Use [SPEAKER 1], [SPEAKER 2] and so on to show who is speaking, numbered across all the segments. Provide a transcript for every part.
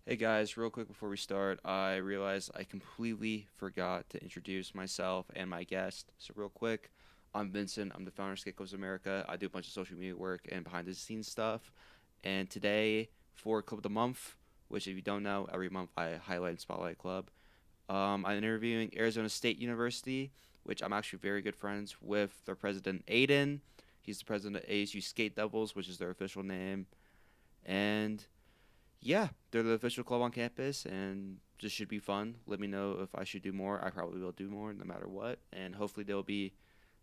[SPEAKER 1] Hey guys, real quick before we start, I realized I completely forgot to introduce myself and my guest. So real quick, I'm Vincent. I'm the founder of Skate Clubs America. I do a bunch of social media work and behind the scenes stuff. And today, for Club of the Month, which if you don't know, every month I highlight and spotlight a club. I'm interviewing Arizona State University, which I'm actually very good friends with their president Aiden. He's the president of ASU Skate Devils, which is their official name. And yeah, they're the official club on campus, and this should be fun. Let me know if I should do more. I probably will do more no matter what, and hopefully they'll be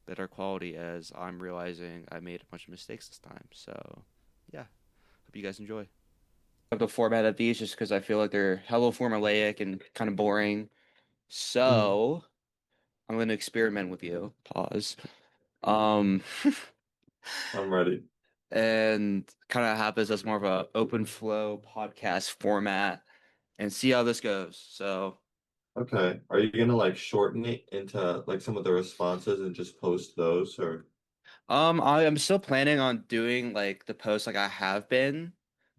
[SPEAKER 1] better quality as I'm realizing I made a bunch of mistakes this time. So, yeah, hope you guys enjoy. Of the format of these just because I feel like they're hella formulaic and kind of boring.
[SPEAKER 2] Mm,
[SPEAKER 1] So, I'm going to experiment with you. Pause. Um,
[SPEAKER 2] I'm ready.
[SPEAKER 1] and kind of have this as more of a open flow podcast format and see how this goes. So,
[SPEAKER 2] Okay. Are you gonna like shorten it into like some of the responses and just post those or?
[SPEAKER 1] I am still planning on doing like the posts like I have been.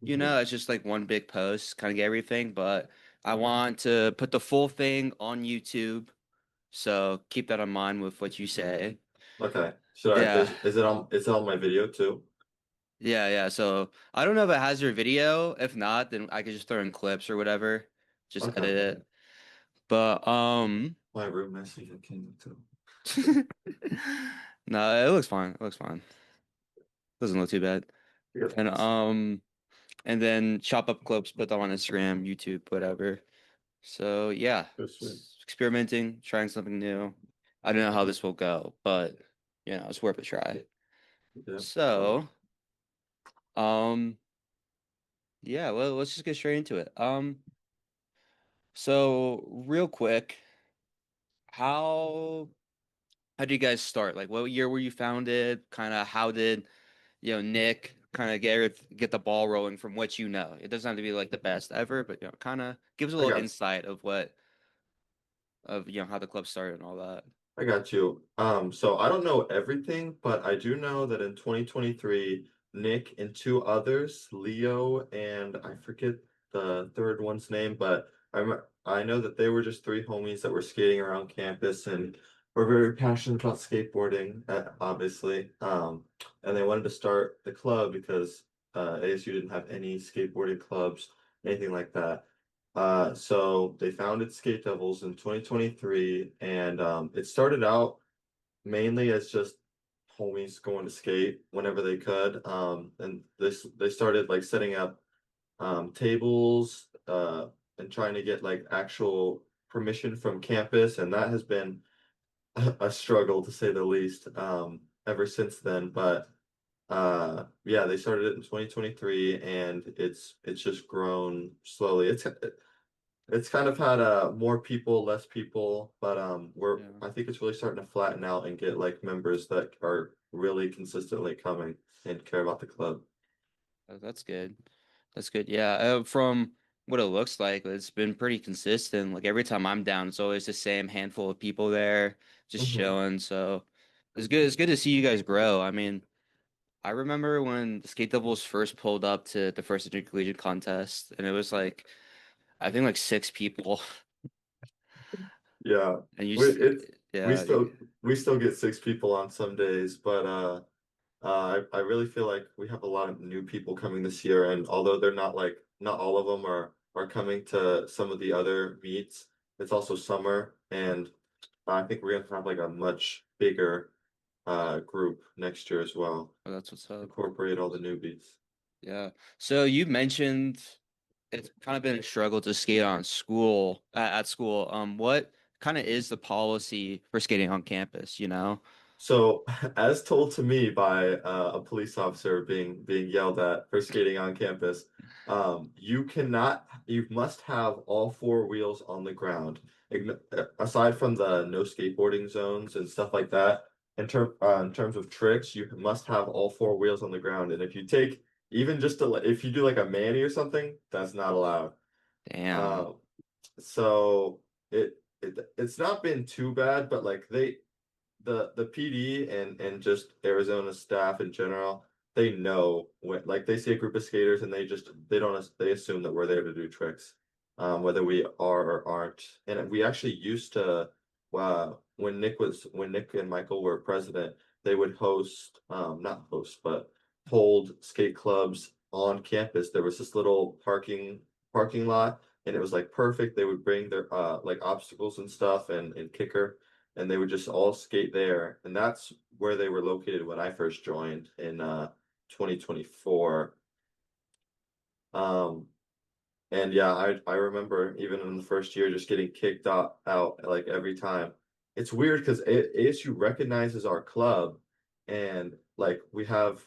[SPEAKER 2] Mhm.
[SPEAKER 1] It's just like one big post, kind of get everything, but I want to put the full thing on YouTube. So keep that in mind with what you say.
[SPEAKER 2] Okay. Should I
[SPEAKER 1] Yeah.
[SPEAKER 2] is it on my video too?
[SPEAKER 1] Yeah, yeah. So I don't know if it has your video. If not, then I could just throw in clips or whatever. Just
[SPEAKER 2] Okay.
[SPEAKER 1] edit it. But
[SPEAKER 2] My room message I can too.
[SPEAKER 1] no, it looks fine. It looks fine. Doesn't look too bad.
[SPEAKER 2] Yep.
[SPEAKER 1] And and then chop up clips, put them on Instagram, YouTube, whatever. So yeah,
[SPEAKER 2] That's sweet.
[SPEAKER 1] experimenting, trying something new. I don't know how this will go, but it's worth a try.
[SPEAKER 2] Yeah.
[SPEAKER 1] So, um, yeah, well, let's just get straight into it. So real quick, how how did you guys start? Like, what year were you founded? Kind of how did Nick kind of get the ball rolling from what you know? It doesn't have to be like the best ever, but kind of give us a
[SPEAKER 2] I
[SPEAKER 1] little
[SPEAKER 2] got
[SPEAKER 1] insight of how the club started and all that.
[SPEAKER 2] I got you. So I don't know everything, but I do know that in 2023, Nick and two others, Leo and I forget the third one's name, but I know that they were just three homies that were skating around campus and were very passionate about skateboarding, obviously. And they wanted to start the club because ASU didn't have any skateboarding clubs, anything like that. So they founded Skate Devils in 2023, and it started out mainly as just homies going to skate whenever they could. And they started like setting up tables and trying to get like actual permission from campus, and that has been a struggle to say the least ever since then. But yeah, they started it in 2023, and it's just grown slowly. It's kind of had more people, less people, but
[SPEAKER 1] Yeah.
[SPEAKER 2] I think it's really starting to flatten out and get like members that are really consistently coming and care about the club.
[SPEAKER 1] That's good. That's good. Yeah. From what it looks like, it's been pretty consistent. Like every time I'm down, it's always the same handful of people there just
[SPEAKER 2] Hmm.
[SPEAKER 1] chilling. So it's good. It's good to see you guys grow. I mean, I remember when the Skate Devils first pulled up to the first intercollegiate contest, and it was like I think like six people,
[SPEAKER 2] Yeah,
[SPEAKER 1] and you
[SPEAKER 2] we
[SPEAKER 1] just
[SPEAKER 2] it's we
[SPEAKER 1] yeah.
[SPEAKER 2] still we still get six people on some days, but I really feel like we have a lot of new people coming this year, and although they're not all of them are coming to some of the other meets, it's also summer, and I think we're gonna have like a much bigger group next year as well.
[SPEAKER 1] Oh, that's what's up.
[SPEAKER 2] Incorporate all the newbies.
[SPEAKER 1] Yeah. So you mentioned it's kind of been a struggle to skate on school at school. What kind of is the policy for skating on campus, you know?
[SPEAKER 2] So, as told to me by a police officer being yelled at for skating on campus, you must have all four wheels on the ground. Aside from the no skateboarding zones and stuff like that, in terms of tricks, you must have all four wheels on the ground. And if you take even just if you do like a Manny or something, that's not allowed.
[SPEAKER 1] Damn.
[SPEAKER 2] Um, so it's not been too bad, but like the PD and just Arizona staff in general. they know when like they see a group of skaters and they don't they assume that we're there to do tricks, whether we are or aren't. And we actually used to when Nick and Michael were president, they would host not host but hold skate clubs on campus. There was this little parking lot and it was like perfect. They would bring their like obstacles and stuff and kicker and they would just all skate there. And that's where they were located when I first joined in 2024. Um, and yeah, I remember even in the first year just getting kicked out like every time. It's weird because ASU recognizes our club and like we have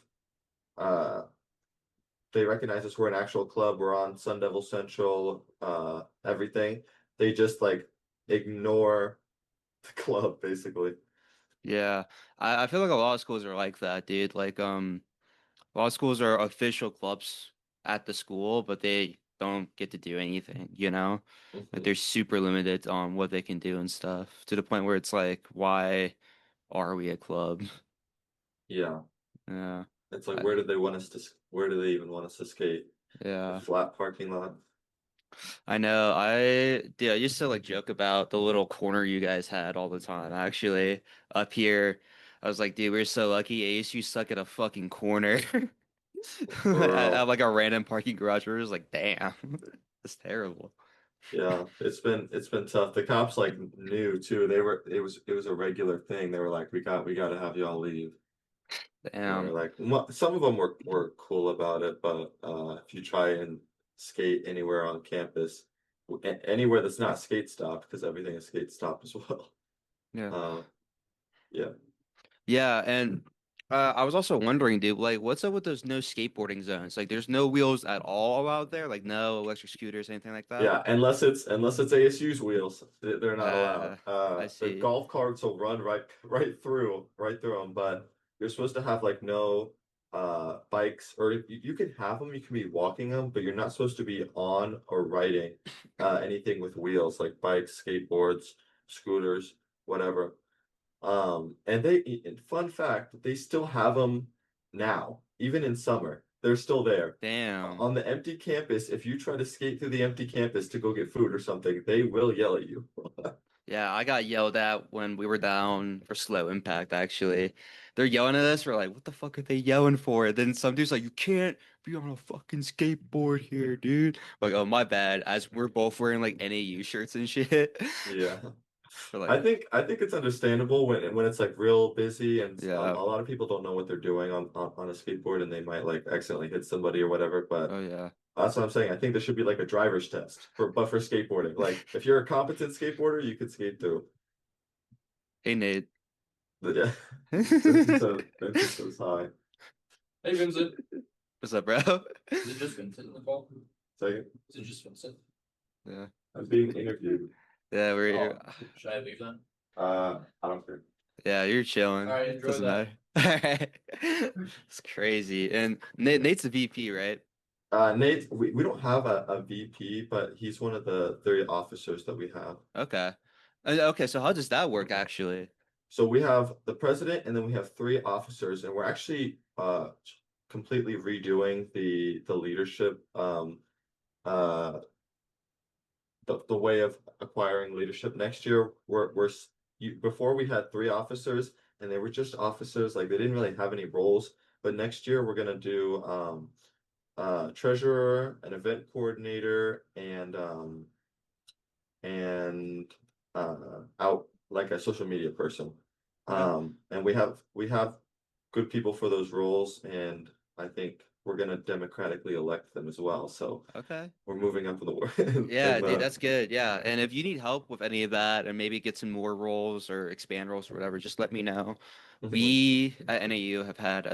[SPEAKER 2] they recognize us, we're an actual club, we're on Sun Devil Central, everything. They just like ignore the club basically.
[SPEAKER 1] Yeah, I feel like a lot of schools are like that, dude. Like, a lot of schools are official clubs at the school, but they don't get to do anything, you know? Like
[SPEAKER 2] Mhm.
[SPEAKER 1] they're super limited on what they can do and stuff to the point where it's like, why are we a club?
[SPEAKER 2] Yeah.
[SPEAKER 1] Yeah.
[SPEAKER 2] It's like
[SPEAKER 1] I,
[SPEAKER 2] where do they even want us to skate? A
[SPEAKER 1] yeah.
[SPEAKER 2] flat parking lot?
[SPEAKER 1] I know. I used to like joke about the little corner you guys had all the time. Actually, up here, I was like, dude, we're so lucky. ASU stuck at a fucking corner.
[SPEAKER 2] For
[SPEAKER 1] At
[SPEAKER 2] real.
[SPEAKER 1] like a random parking garage. We're just like, damn, that's terrible.
[SPEAKER 2] Yeah, it's been tough. The cops like knew too. It was a regular thing. They were like, we got to have y'all leave. And we're
[SPEAKER 1] Damn.
[SPEAKER 2] like, some of them were cool about it, but if you try and skate anywhere on campus, anywhere that's not skate stopped, because everything is skate stopped as well.
[SPEAKER 1] Yeah.
[SPEAKER 2] Uh, yeah,
[SPEAKER 1] Yeah, and I was also wondering, dude, like, what's up with those no skateboarding zones? Like, there's no wheels at all out there, like no electric scooters, anything like that.
[SPEAKER 2] yeah. Unless it's ASU's wheels, they're not allowed.
[SPEAKER 1] I
[SPEAKER 2] The
[SPEAKER 1] see.
[SPEAKER 2] golf carts will run right through them, but you're supposed to have like no bikes, or you can have them. You can be walking them, but you're not supposed to be on or riding anything with wheels, like bikes, skateboards, scooters, whatever. And fun fact, they still have them now, even in summer. They're still there.
[SPEAKER 1] Damn.
[SPEAKER 2] On the empty campus, if you try to skate through the empty campus to go get food or something, they will yell at you.
[SPEAKER 1] Yeah, I got yelled at when we were down for slow impact, actually. They're yelling at us. We're like, what the fuck are they yelling for? Then some dude's like, you can't be on a fucking skateboard here, dude. Like, oh, my bad. As we're both wearing like NAU shirts and shit.
[SPEAKER 2] Yeah.
[SPEAKER 1] We're like,
[SPEAKER 2] I think it's understandable when it's like real busy and a
[SPEAKER 1] yeah.
[SPEAKER 2] lot of people don't know what they're doing on a skateboard and they might like accidentally hit somebody or whatever. But
[SPEAKER 1] Oh, yeah.
[SPEAKER 2] that's what I'm saying. I think there should be like a driver's test for skateboarding. Like if you're a competent skateboarder, you could skate through.
[SPEAKER 1] Hey, Nate.
[SPEAKER 2] But yeah, Vincent says hi.
[SPEAKER 3] Hey Vincent,
[SPEAKER 1] What's up, bro?
[SPEAKER 3] is it just Vincent in the call?
[SPEAKER 2] Second,
[SPEAKER 3] Is it just Vincent?
[SPEAKER 1] Yeah.
[SPEAKER 2] I'm being interviewed.
[SPEAKER 1] Yeah, we're
[SPEAKER 3] Oh, should I leave then?
[SPEAKER 2] I don't care.
[SPEAKER 1] yeah, you're
[SPEAKER 3] All
[SPEAKER 1] chilling.
[SPEAKER 3] right, enjoy
[SPEAKER 1] Doesn't
[SPEAKER 3] that.
[SPEAKER 1] matter. All right. It's crazy. And Nate's the VP, right?
[SPEAKER 2] Nate, we don't have a VP, but he's one of the 30 officers that we have.
[SPEAKER 1] Okay. Okay, so how does that work actually?
[SPEAKER 2] So we have the president and then we have three officers, and we're actually completely redoing the leadership uh the way of acquiring leadership next year. Before we had three officers and they were just officers, like they didn't really have any roles. But next year we're gonna do treasurer, an event coordinator, and out like a social media person.
[SPEAKER 3] Okay.
[SPEAKER 2] And we have good people for those roles, and I think we're gonna democratically elect them as well. So
[SPEAKER 1] Okay.
[SPEAKER 2] we're moving up in the
[SPEAKER 1] Yeah,
[SPEAKER 2] in
[SPEAKER 1] dude,
[SPEAKER 2] the
[SPEAKER 1] that's good. Yeah. And if you need help with any of that and maybe get some more roles or expand roles or whatever, just let me know.
[SPEAKER 2] Mhm.
[SPEAKER 1] We at NAU have had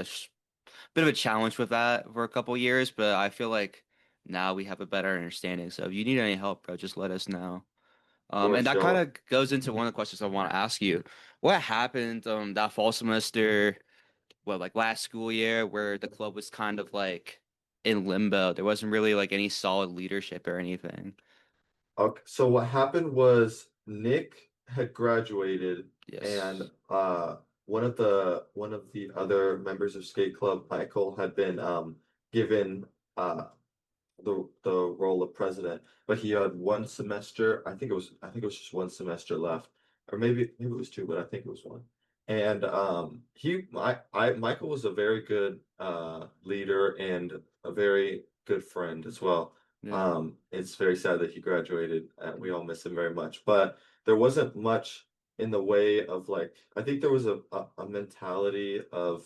[SPEAKER 1] bit of a challenge with that for a couple years, but I feel like now we have a better understanding. So if you need any help, bro, just let us know.
[SPEAKER 2] Of
[SPEAKER 1] And
[SPEAKER 2] course,
[SPEAKER 1] that kind
[SPEAKER 2] y'all.
[SPEAKER 1] of goes into one of the questions I want to ask you. What happened that fall semester, well, like last school year, where the club was kind of like in limbo? There wasn't really like any solid leadership or anything.
[SPEAKER 2] Okay, so what happened was Nick had graduated and
[SPEAKER 1] Yes.
[SPEAKER 2] one of the other members of Skate Club, Michael, had been given the role of president, but he had one semester. I think it was just one semester left, or maybe it was two, but I think it was one. And Michael was a very good leader and a very good friend as well.
[SPEAKER 1] Yeah.
[SPEAKER 2] It's very sad that he graduated, and we all miss him very much. But there wasn't much in the way of like I think there was a mentality of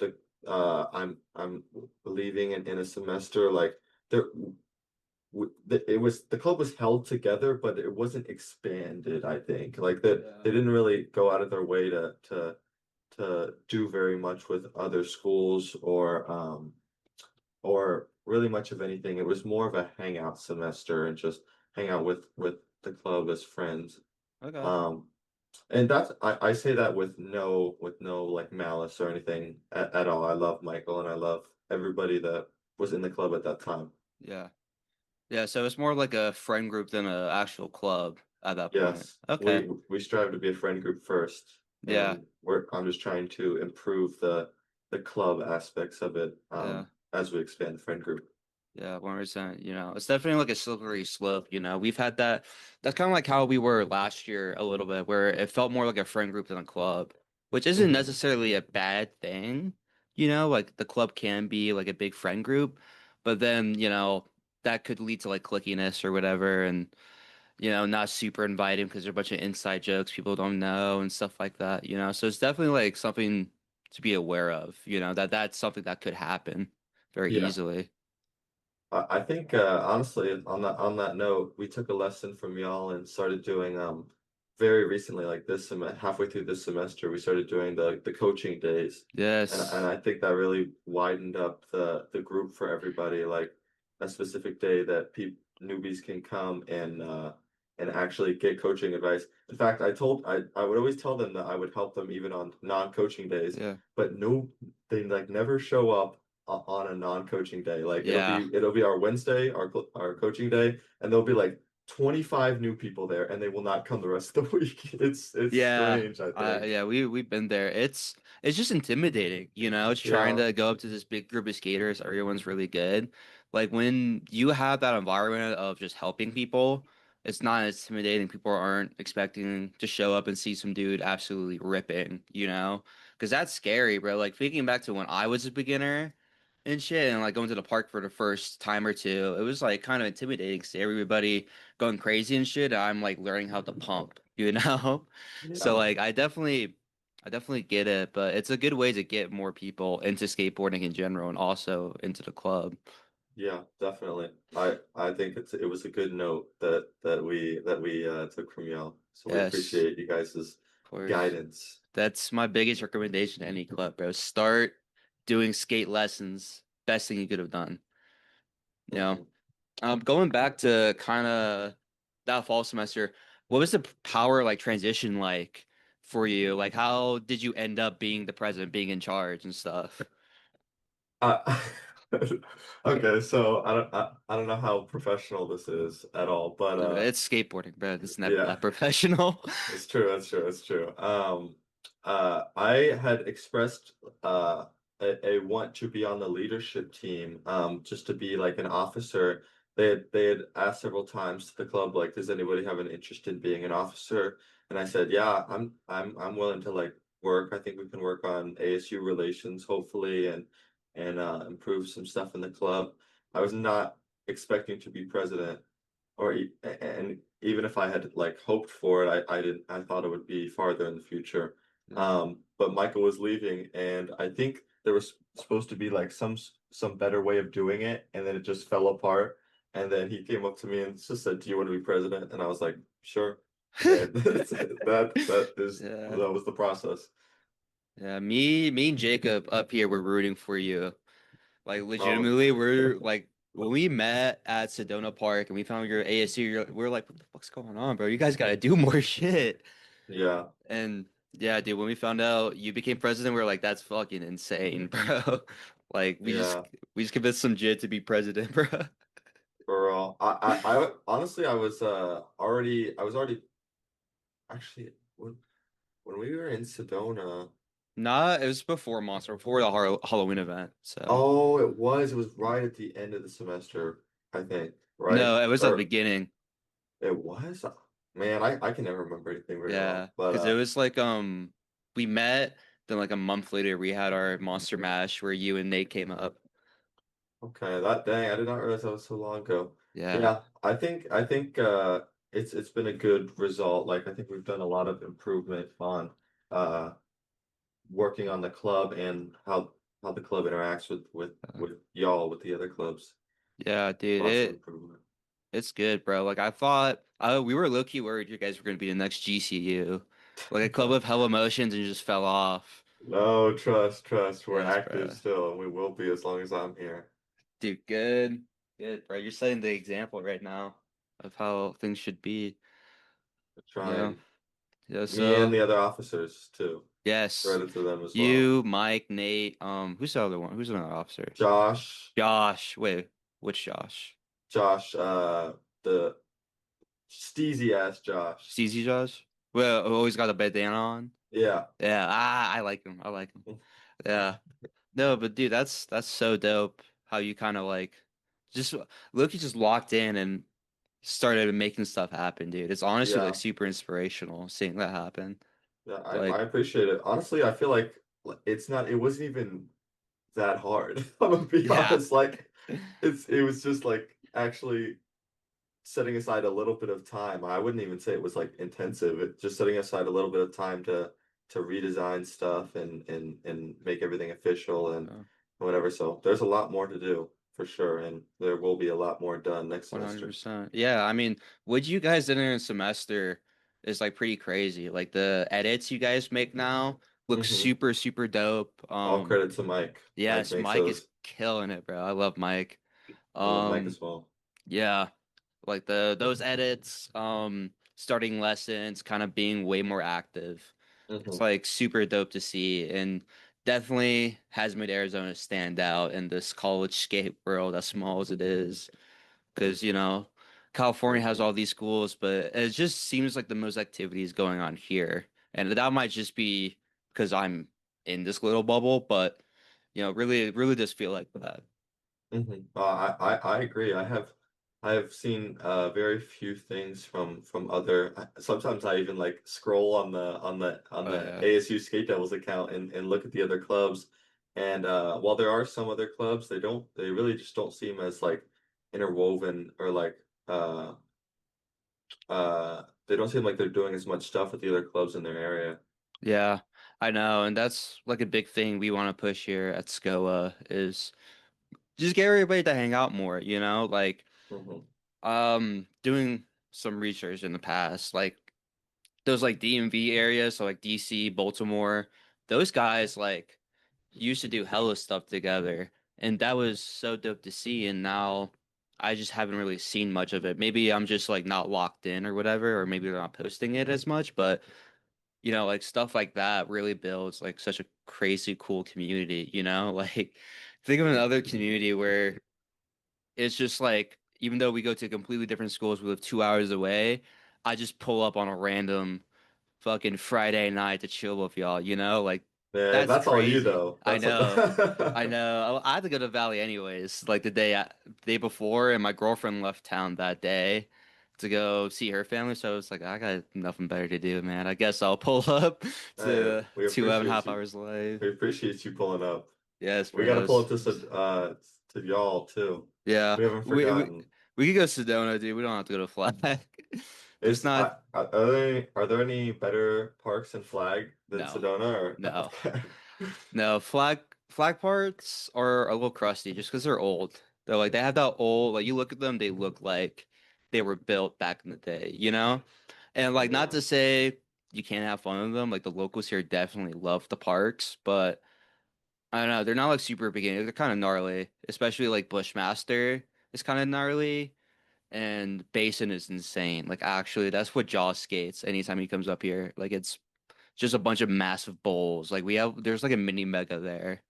[SPEAKER 2] the I'm leaving in a semester like there it was the club was held together but it wasn't expanded. I think like that
[SPEAKER 1] Yeah.
[SPEAKER 2] they didn't really go out of their way to do very much with other schools or really much of anything. It was more of a hangout semester and just hang out with the club as friends.
[SPEAKER 1] Okay.
[SPEAKER 2] um and that's I say that with no like malice or anything at all. I love Michael and I love everybody that was in the club at that time.
[SPEAKER 1] Yeah. Yeah, so it's more like a friend group than an actual club at that point.
[SPEAKER 2] Yes,
[SPEAKER 1] Okay.
[SPEAKER 2] we strive to be a friend group first,
[SPEAKER 1] Yeah.
[SPEAKER 2] and I'm just trying to improve the club aspects of it
[SPEAKER 1] Yeah.
[SPEAKER 2] as we expand the friend group.
[SPEAKER 1] Yeah, 100%. It's definitely like a slippery slope. We've had that. That's kind of like how we were last year a little bit, where it felt more like a friend group than a club, which isn't
[SPEAKER 2] Hmm.
[SPEAKER 1] necessarily a bad thing. Like the club can be like a big friend group, but then, that could lead to like clickiness or whatever, and, not super inviting because there's a bunch of inside jokes people don't know and stuff like that. So it's definitely like something to be aware of, that that's something that could happen very
[SPEAKER 2] Yeah.
[SPEAKER 1] easily.
[SPEAKER 2] I think honestly on that note, we took a lesson from y'all and started doing very recently, like this sem halfway through this semester, we started doing the coaching days. And
[SPEAKER 1] Yes.
[SPEAKER 2] I think that really widened up the group for everybody, like a specific day that peop newbies can come and actually get coaching advice. In fact, I would always tell them that I would help them even on non-coaching days,
[SPEAKER 1] Yeah.
[SPEAKER 2] but no, they like never show up on a non-coaching day. Like
[SPEAKER 1] Yeah.
[SPEAKER 2] it'll be our Wednesday, our coaching day, and there'll be like 25 new people there, and they will not come the rest of the week. It's
[SPEAKER 1] Yeah.
[SPEAKER 2] strange, I think.
[SPEAKER 1] Yeah, we've been there. It's just intimidating, It's trying
[SPEAKER 2] Yeah,
[SPEAKER 1] to go up to this big group of skaters. Everyone's really good. Like when you have that environment of just helping people, it's not as intimidating. People aren't expecting to show up and see some dude absolutely ripping. Because that's scary, bro. Like thinking back to when I was a beginner and shit, and like going to the park for the first time or two, it was like kind of intimidating. See everybody going crazy and shit. I'm like learning how to pump. So
[SPEAKER 2] yeah,
[SPEAKER 1] like I definitely get it, but it's a good way to get more people into skateboarding in general and also into the club.
[SPEAKER 2] yeah, definitely. I think it was a good note that we took from y'all. So we
[SPEAKER 1] Yes,
[SPEAKER 2] appreciate you guys'
[SPEAKER 1] of course.
[SPEAKER 2] guidance.
[SPEAKER 1] That's my biggest recommendation to any club, bro. Start doing skate lessons. Best thing you could have done. You know.
[SPEAKER 2] Hmm.
[SPEAKER 1] Going back to kind of that fall semester, what was the power like transition like for you? Like how did you end up being the president, being in charge and stuff?
[SPEAKER 2] Uh, okay, so I don't know how professional this is at all, but
[SPEAKER 1] It's skateboarding, bro. It's never
[SPEAKER 2] yeah.
[SPEAKER 1] that professional.
[SPEAKER 2] It's true, that's true, that's true. I had expressed a want to be on the leadership team, just to be like an officer. They had asked several times to the club, like, does anybody have an interest in being an officer? And I said, yeah, I'm willing to like work. I think we can work on ASU relations, hopefully, and improve some stuff in the club. I was not expecting to be president and even if I had like hoped for it, I didn't I thought it would be farther in the future.
[SPEAKER 1] Yeah.
[SPEAKER 2] But Michael was leaving, and I think there was supposed to be like some better way of doing it, and then it just fell apart. And then he came up to me and just said, "Do you want to be president?" And I was like, "Sure." And
[SPEAKER 1] Yeah.
[SPEAKER 2] that was the process.
[SPEAKER 1] Yeah. Me and Jacob up here were rooting for you. Like
[SPEAKER 2] Oh,
[SPEAKER 1] legitimately, we're like when we met at Sedona Park and we found your ASU, we're like, what the fuck's going on, bro? You guys gotta do more shit.
[SPEAKER 2] yeah,
[SPEAKER 1] And yeah, dude, when we found out you became president, we were like, that's fucking insane, bro. Like
[SPEAKER 2] yeah.
[SPEAKER 1] we just convinced some jit to be president, bro.
[SPEAKER 2] Girl, honestly I was already actually. when we were in Sedona.
[SPEAKER 1] Nah, it was before Monster, before the Halloween event. So
[SPEAKER 2] Oh, it was. It was right at the end of the semester, I think, right?
[SPEAKER 1] no, it was at the
[SPEAKER 2] Or
[SPEAKER 1] beginning.
[SPEAKER 2] it was? Man, I can never remember anything very well.
[SPEAKER 1] Yeah,
[SPEAKER 2] But
[SPEAKER 1] because it was like we met, then like a month later we had our Monster Mash where you and Nate came up.
[SPEAKER 2] okay, that dang, I did not realize that was so long ago.
[SPEAKER 1] Yeah.
[SPEAKER 2] Yeah, I think it's been a good result. Like I think we've done a lot of improvement on uh working on the club and how the club interacts with y'all with the other clubs.
[SPEAKER 1] Yeah, dude,
[SPEAKER 2] Lots of improvement.
[SPEAKER 1] it's good, bro. Like I thought, we were low key worried you guys were gonna be the next GCU, like a club of hell emotions, and you just fell off.
[SPEAKER 2] No, trust. We're
[SPEAKER 1] Yes,
[SPEAKER 2] active
[SPEAKER 1] bro.
[SPEAKER 2] still, and we will be as long as I'm here.
[SPEAKER 1] Dude, good, good, bro. You're setting the example right now of how things should be.
[SPEAKER 2] We're
[SPEAKER 1] Yeah,
[SPEAKER 2] trying.
[SPEAKER 1] yeah.
[SPEAKER 2] Me and
[SPEAKER 1] So
[SPEAKER 2] the other officers too.
[SPEAKER 1] yes,
[SPEAKER 2] Credit to them as well.
[SPEAKER 1] you, Mike, Nate. Who's the other one? Who's another officer?
[SPEAKER 2] Josh,
[SPEAKER 1] Josh. Wait, which Josh?
[SPEAKER 2] Josh, the steezy ass Josh.
[SPEAKER 1] Steezy Josh? Well, who always got a bandana on.
[SPEAKER 2] Yeah.
[SPEAKER 1] Yeah, I like him. I like him. Yeah. No, but dude, that's so dope how you kind of like just Loki just locked in and started making stuff happen, dude. It's honestly like
[SPEAKER 2] Yeah.
[SPEAKER 1] super inspirational seeing that happen.
[SPEAKER 2] Yeah, I
[SPEAKER 1] Like,
[SPEAKER 2] appreciate it. Honestly, I feel like it wasn't even that hard. I'm gonna be
[SPEAKER 1] yeah.
[SPEAKER 2] honest. Like it was just like actually setting aside a little bit of time. I wouldn't even say it was like intensive. Just setting aside a little bit of time to redesign stuff and make everything official and
[SPEAKER 1] uh,
[SPEAKER 2] whatever. So there's a lot more to do for sure, and there will be a lot more done next semester.
[SPEAKER 1] 100%. Yeah, I mean, what you guys did in a semester is like pretty crazy. Like the edits you guys make now look
[SPEAKER 2] Hmm.
[SPEAKER 1] super, super dope.
[SPEAKER 2] All credit to Mike. Mike
[SPEAKER 1] Yes,
[SPEAKER 2] makes
[SPEAKER 1] Mike is
[SPEAKER 2] those.
[SPEAKER 1] killing it, bro. I love Mike.
[SPEAKER 2] I love Mike
[SPEAKER 1] Um,
[SPEAKER 2] as well.
[SPEAKER 1] yeah, like those edits, starting lessons, kind of being way more active. It's
[SPEAKER 2] Hmm.
[SPEAKER 1] like super dope to see, and definitely has made Arizona stand out in this college skate world, as small as it is. Because California has
[SPEAKER 2] Hmm.
[SPEAKER 1] all these schools, but it just seems like the most activity is going on here, and that might just be because I'm in this little bubble, but really, really does feel like that.
[SPEAKER 2] Hmm. I agree. I have seen very few things from other. Sometimes I even like scroll on
[SPEAKER 1] Oh
[SPEAKER 2] the
[SPEAKER 1] yeah,
[SPEAKER 2] ASU Skate Devils account and look at the other clubs. And while there are some other clubs, they really just don't seem as like interwoven or like they don't seem like they're doing as much stuff with the other clubs in their area.
[SPEAKER 1] yeah, I know, and that's like a big thing we want to push here at SCOA is just get everybody to hang out more. Like
[SPEAKER 2] Hmm.
[SPEAKER 1] doing some research in the past, like those like DMV areas, so like DC, Baltimore, those guys like used to do hella stuff together, and that was so dope to see. And now I just haven't really seen much of it. Maybe I'm just like not locked in or whatever, or maybe they're not posting it as much. But like stuff like that really builds like such a crazy cool community. Like think of another community where it's just like even though we go to completely different schools, we live 2 hours away. I just pull up on a random fucking Friday night to chill with y'all, Like
[SPEAKER 2] Yeah,
[SPEAKER 1] that's
[SPEAKER 2] that's all you
[SPEAKER 1] crazy.
[SPEAKER 2] though.
[SPEAKER 1] I
[SPEAKER 2] That's all.
[SPEAKER 1] know. I know. I had to go to Valley anyways, like the day before, and my girlfriend left town that day to go see her family. So I was like, I got nothing better to do, man. I guess I'll pull up
[SPEAKER 2] Hey,
[SPEAKER 1] to
[SPEAKER 2] we
[SPEAKER 1] 2.5
[SPEAKER 2] appreciate you.
[SPEAKER 1] hours late.
[SPEAKER 2] We appreciate you pulling up.
[SPEAKER 1] Yes,
[SPEAKER 2] We got to pull
[SPEAKER 1] bros.
[SPEAKER 2] up to y'all too.
[SPEAKER 1] Yeah,
[SPEAKER 2] We haven't
[SPEAKER 1] we
[SPEAKER 2] forgotten.
[SPEAKER 1] we could go Sedona, dude. We don't have to go to Flag. There's not.
[SPEAKER 2] Are there any better parks in Flag than
[SPEAKER 1] No,
[SPEAKER 2] Sedona? Or
[SPEAKER 1] no.
[SPEAKER 2] okay.
[SPEAKER 1] No, flag parts are a little crusty just because they're old. They're like they have that old like you look at them, they look like they were built back in the day. And like not
[SPEAKER 2] Yeah.
[SPEAKER 1] to say you can't have fun with them. Like the locals here definitely love the parks, but I don't know, they're not like super beginning. They're kind of gnarly, especially like Bushmaster is kind of gnarly and Basin is insane. Like actually, that's what Jaw skates anytime he comes up here. Like it's just a bunch of massive bowls. Like there's like a mini mega there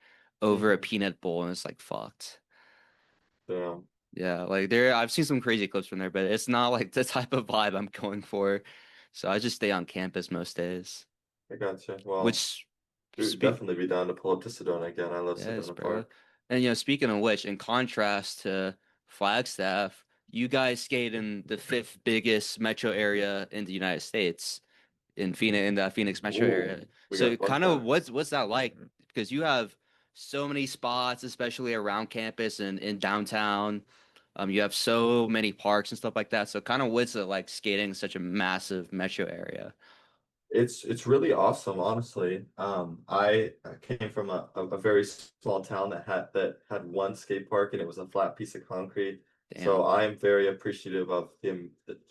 [SPEAKER 1] over a
[SPEAKER 2] Hmm.
[SPEAKER 1] peanut bowl, and it's like fucked.
[SPEAKER 2] Yeah.
[SPEAKER 1] Yeah, like I've seen some crazy clips from there, but it's not like the type of vibe I'm going for. So I just stay on campus most days.
[SPEAKER 2] I gotcha. Well,
[SPEAKER 1] which
[SPEAKER 2] we'd
[SPEAKER 1] speak
[SPEAKER 2] definitely be down to pull up to Sedona again. I love
[SPEAKER 1] yes,
[SPEAKER 2] Sedona
[SPEAKER 1] bro.
[SPEAKER 2] Park.
[SPEAKER 1] And speaking of which, in contrast to Flagstaff, you guys skate in the fifth biggest metro area in the United States, in the Phoenix metro
[SPEAKER 2] Ooh,
[SPEAKER 1] area.
[SPEAKER 2] we
[SPEAKER 1] So
[SPEAKER 2] got fun
[SPEAKER 1] kind of
[SPEAKER 2] facts.
[SPEAKER 1] what's that like? Because you have so many spots, especially around campus and in downtown. You have so many parks and stuff like that. So kind of what's it like skating in such a massive metro area?
[SPEAKER 2] It's really awesome, honestly. I came from a very small town that had one skate park and it was a flat piece of concrete. So
[SPEAKER 1] Damn.
[SPEAKER 2] I am very appreciative of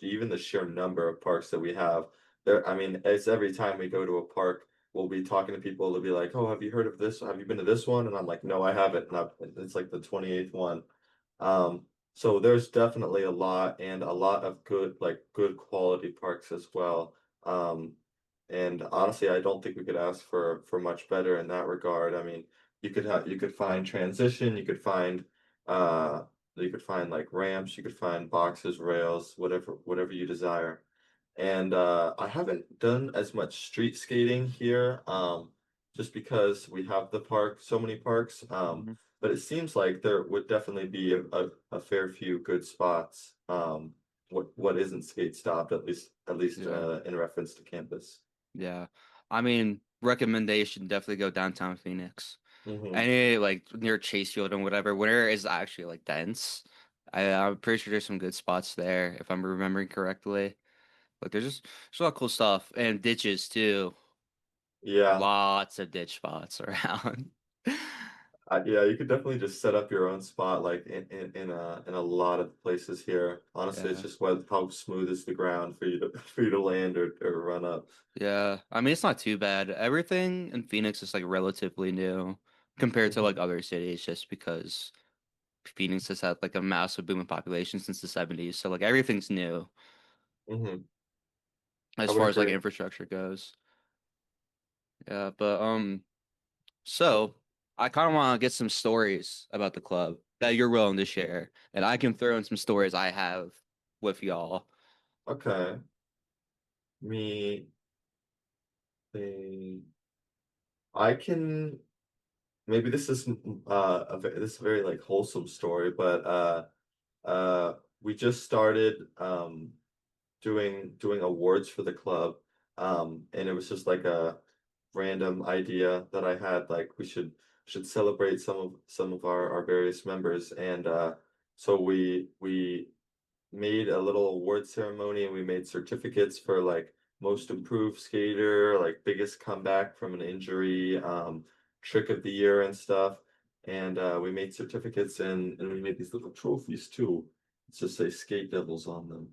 [SPEAKER 2] even the sheer number of parks that we have. There, I mean, it's every time we go to a park, we'll be talking to people. They'll be like, "Oh, have you heard of this? Have you been to this one?" And I'm like, "No, I haven't." It's like the 28th one. So there's definitely a lot and a lot of good quality parks as well. Um, and honestly, I don't think we could ask for much better in that regard. I mean, you could find transition, uh you could find like ramps, you could find boxes, rails, whatever you desire. And I haven't done as much street skating here, just because we have so many parks.
[SPEAKER 1] Mhm.
[SPEAKER 2] But it seems like there would definitely be a fair few good spots. What isn't skate stopped, at least
[SPEAKER 1] Yeah.
[SPEAKER 2] in reference to campus.
[SPEAKER 1] Yeah. I mean, recommendation definitely go downtown Phoenix.
[SPEAKER 2] Hmm.
[SPEAKER 1] Any like near Chase Field and whatever, where is actually like dense. I'm pretty sure there's some good spots there if I'm remembering correctly. Like there's a lot of cool stuff and ditches too.
[SPEAKER 2] Yeah,
[SPEAKER 1] Lots of ditch spots around.
[SPEAKER 2] yeah, you could definitely just set up your own spot like in a lot of places here. Honestly, it's
[SPEAKER 1] Yeah.
[SPEAKER 2] just how smooth is the ground for you to for you to land or run up.
[SPEAKER 1] Yeah. I mean, it's not too bad. Everything in Phoenix is like relatively new compared to like
[SPEAKER 2] Hmm.
[SPEAKER 1] other cities just because Phoenix has had like a massive boom in population since the 70s. So like everything's new
[SPEAKER 2] Hmm.
[SPEAKER 1] as
[SPEAKER 2] I would
[SPEAKER 1] far as like
[SPEAKER 2] agree.
[SPEAKER 1] infrastructure goes. Yeah, but so I kind of want to get some stories about the club that you're willing to share, and I can throw in some stories I have with y'all.
[SPEAKER 2] Okay, me, the I can maybe this is this is a very like wholesome story, but we just started doing awards for the club. And it was just like a random idea that I had, like we should celebrate some of our various members. And so we made a little award ceremony and we made certificates for like most improved skater, like biggest comeback from an injury, trick of the year and stuff. And we made certificates and we made these little trophies too. It's just say skate devils on them.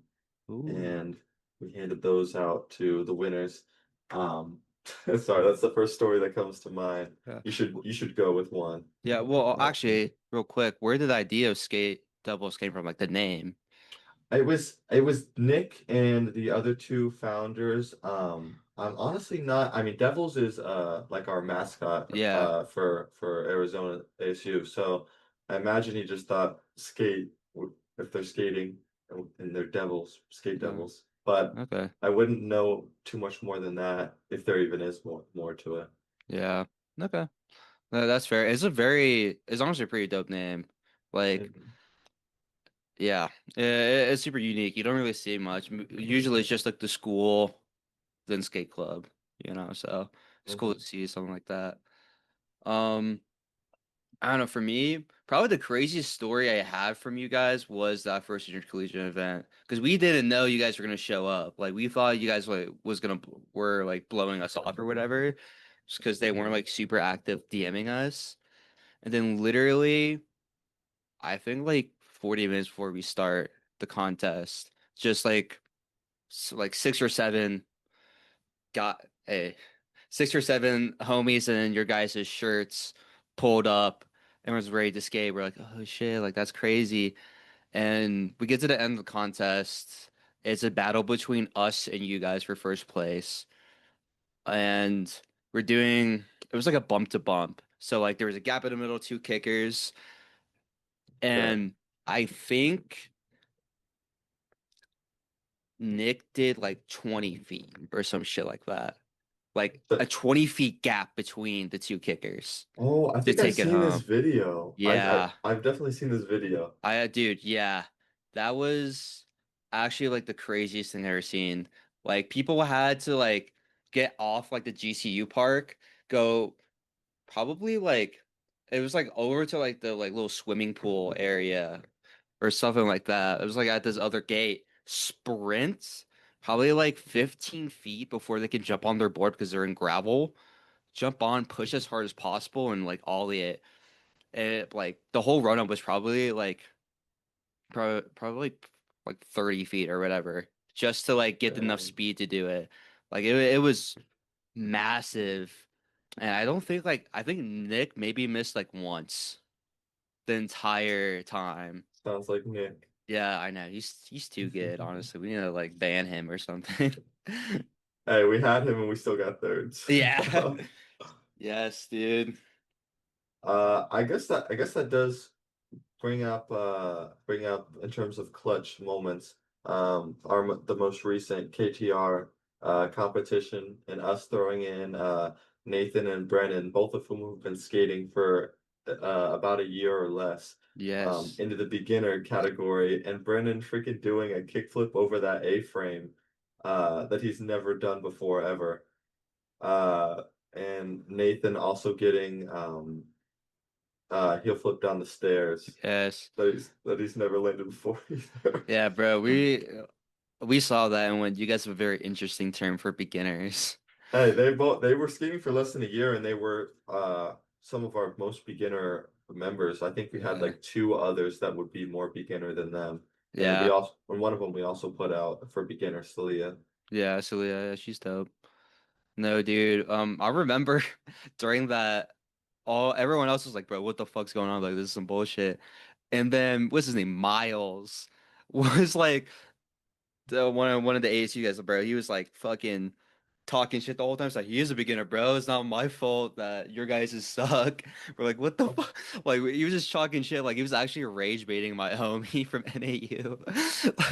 [SPEAKER 1] Ooh,
[SPEAKER 2] And we handed those out to the winners. Um, sorry, that's the first story that comes to mind.
[SPEAKER 1] yeah,
[SPEAKER 2] You should go with one.
[SPEAKER 1] yeah. Well,
[SPEAKER 2] Uh,
[SPEAKER 1] actually, real quick, where did the idea of skate doubles came from? Like the name?
[SPEAKER 2] it was Nick and the other two founders. I'm honestly not. I mean, Devils is like our mascot
[SPEAKER 1] Yeah,
[SPEAKER 2] for Arizona ASU. So I imagine he just thought if they're skating and they're Devils, skate
[SPEAKER 1] yeah.
[SPEAKER 2] Devils. But
[SPEAKER 1] Okay,
[SPEAKER 2] I wouldn't know too much more than that if there even is more to it.
[SPEAKER 1] yeah, okay. No, that's fair. It's honestly a pretty dope name. Like,
[SPEAKER 2] Mhm.
[SPEAKER 1] yeah, it's super unique. You don't really see much. Usually, it's just like the school, then skate club. So it's cool to
[SPEAKER 2] Mhm.
[SPEAKER 1] see something like that. Um, I don't know. For me, probably the craziest story I had from you guys was that first intercollegiate event because we didn't know you guys were gonna show up. Like we thought you guys were like blowing us off or whatever, just because they weren't
[SPEAKER 2] Mhm.
[SPEAKER 1] like super active DMing us. And then literally, I think like 40 minutes before we start the contest, just like got a 6 or 7 homies in your guys' shirts pulled up and was ready to skate. We're like, oh shit, like that's crazy. And we get to the end of the contest. It's a battle between us and you guys for first place. And it was like a bump to bump. So like there was a gap in the middle, two kickers,
[SPEAKER 2] Okay.
[SPEAKER 1] and I think Nick did like 20 feet or some shit like that. like a
[SPEAKER 2] The,
[SPEAKER 1] 20 feet gap between the two kickers
[SPEAKER 2] oh, I
[SPEAKER 1] to
[SPEAKER 2] think I've
[SPEAKER 1] take it
[SPEAKER 2] seen this
[SPEAKER 1] home.
[SPEAKER 2] video.
[SPEAKER 1] Yeah.
[SPEAKER 2] I've definitely seen this video.
[SPEAKER 1] Dude, yeah, that was actually like the craziest thing I've ever seen. Like people had to like get off like the GCU park, go probably like it was like over to like the like little swimming pool area or something like that. It was like at this other gate, sprint probably like 15 feet before they can jump on their board because they're in gravel. Jump on, push as hard as possible, and like ollie it. And like the whole run up was probably like probably like 30 feet or whatever, just to like get enough
[SPEAKER 2] Dang.
[SPEAKER 1] speed to do it. Like it was massive. And I don't think like I think Nick maybe missed like once the entire time.
[SPEAKER 2] Sounds like Nick.
[SPEAKER 1] Yeah, I know. He's too good, honestly. We need to like ban him or something.
[SPEAKER 2] Hey, we had him and we still got thirds.
[SPEAKER 1] Yeah. Yes, dude.
[SPEAKER 2] I guess that does bring up in terms of clutch moments the most recent KTR competition and us throwing in Nathan and Brennan, both of whom have been skating for about a year or less,
[SPEAKER 1] Yes.
[SPEAKER 2] into the beginner category, and Brennan freaking doing a kickflip over that A-frame that he's never done before ever. uh and Nathan also getting heel flip down the stairs
[SPEAKER 1] Yes.
[SPEAKER 2] that he's never landed before either.
[SPEAKER 1] Yeah, bro. We saw that and when you guys have a very interesting term for beginners.
[SPEAKER 2] Hey, they were skating for less than a year and they were some of our most beginner members. I think we had
[SPEAKER 1] Yeah.
[SPEAKER 2] like two others that would be more beginner than them. And we
[SPEAKER 1] Yeah.
[SPEAKER 2] also and one of them we also put out for beginner Celia.
[SPEAKER 1] Yeah, so yeah, she's dope. No, dude. I remember during that all everyone else was like, bro, what the fuck's going on? Like, this is some bullshit. And then what's his name? Miles was like the one of the ASU guys, bro. He was like fucking talking shit the whole time. It's like he is a beginner, bro. It's not my fault that your guys is suck. We're like, what the fuck? Like he was just talking shit. Like he was actually rage baiting my homie from NAU.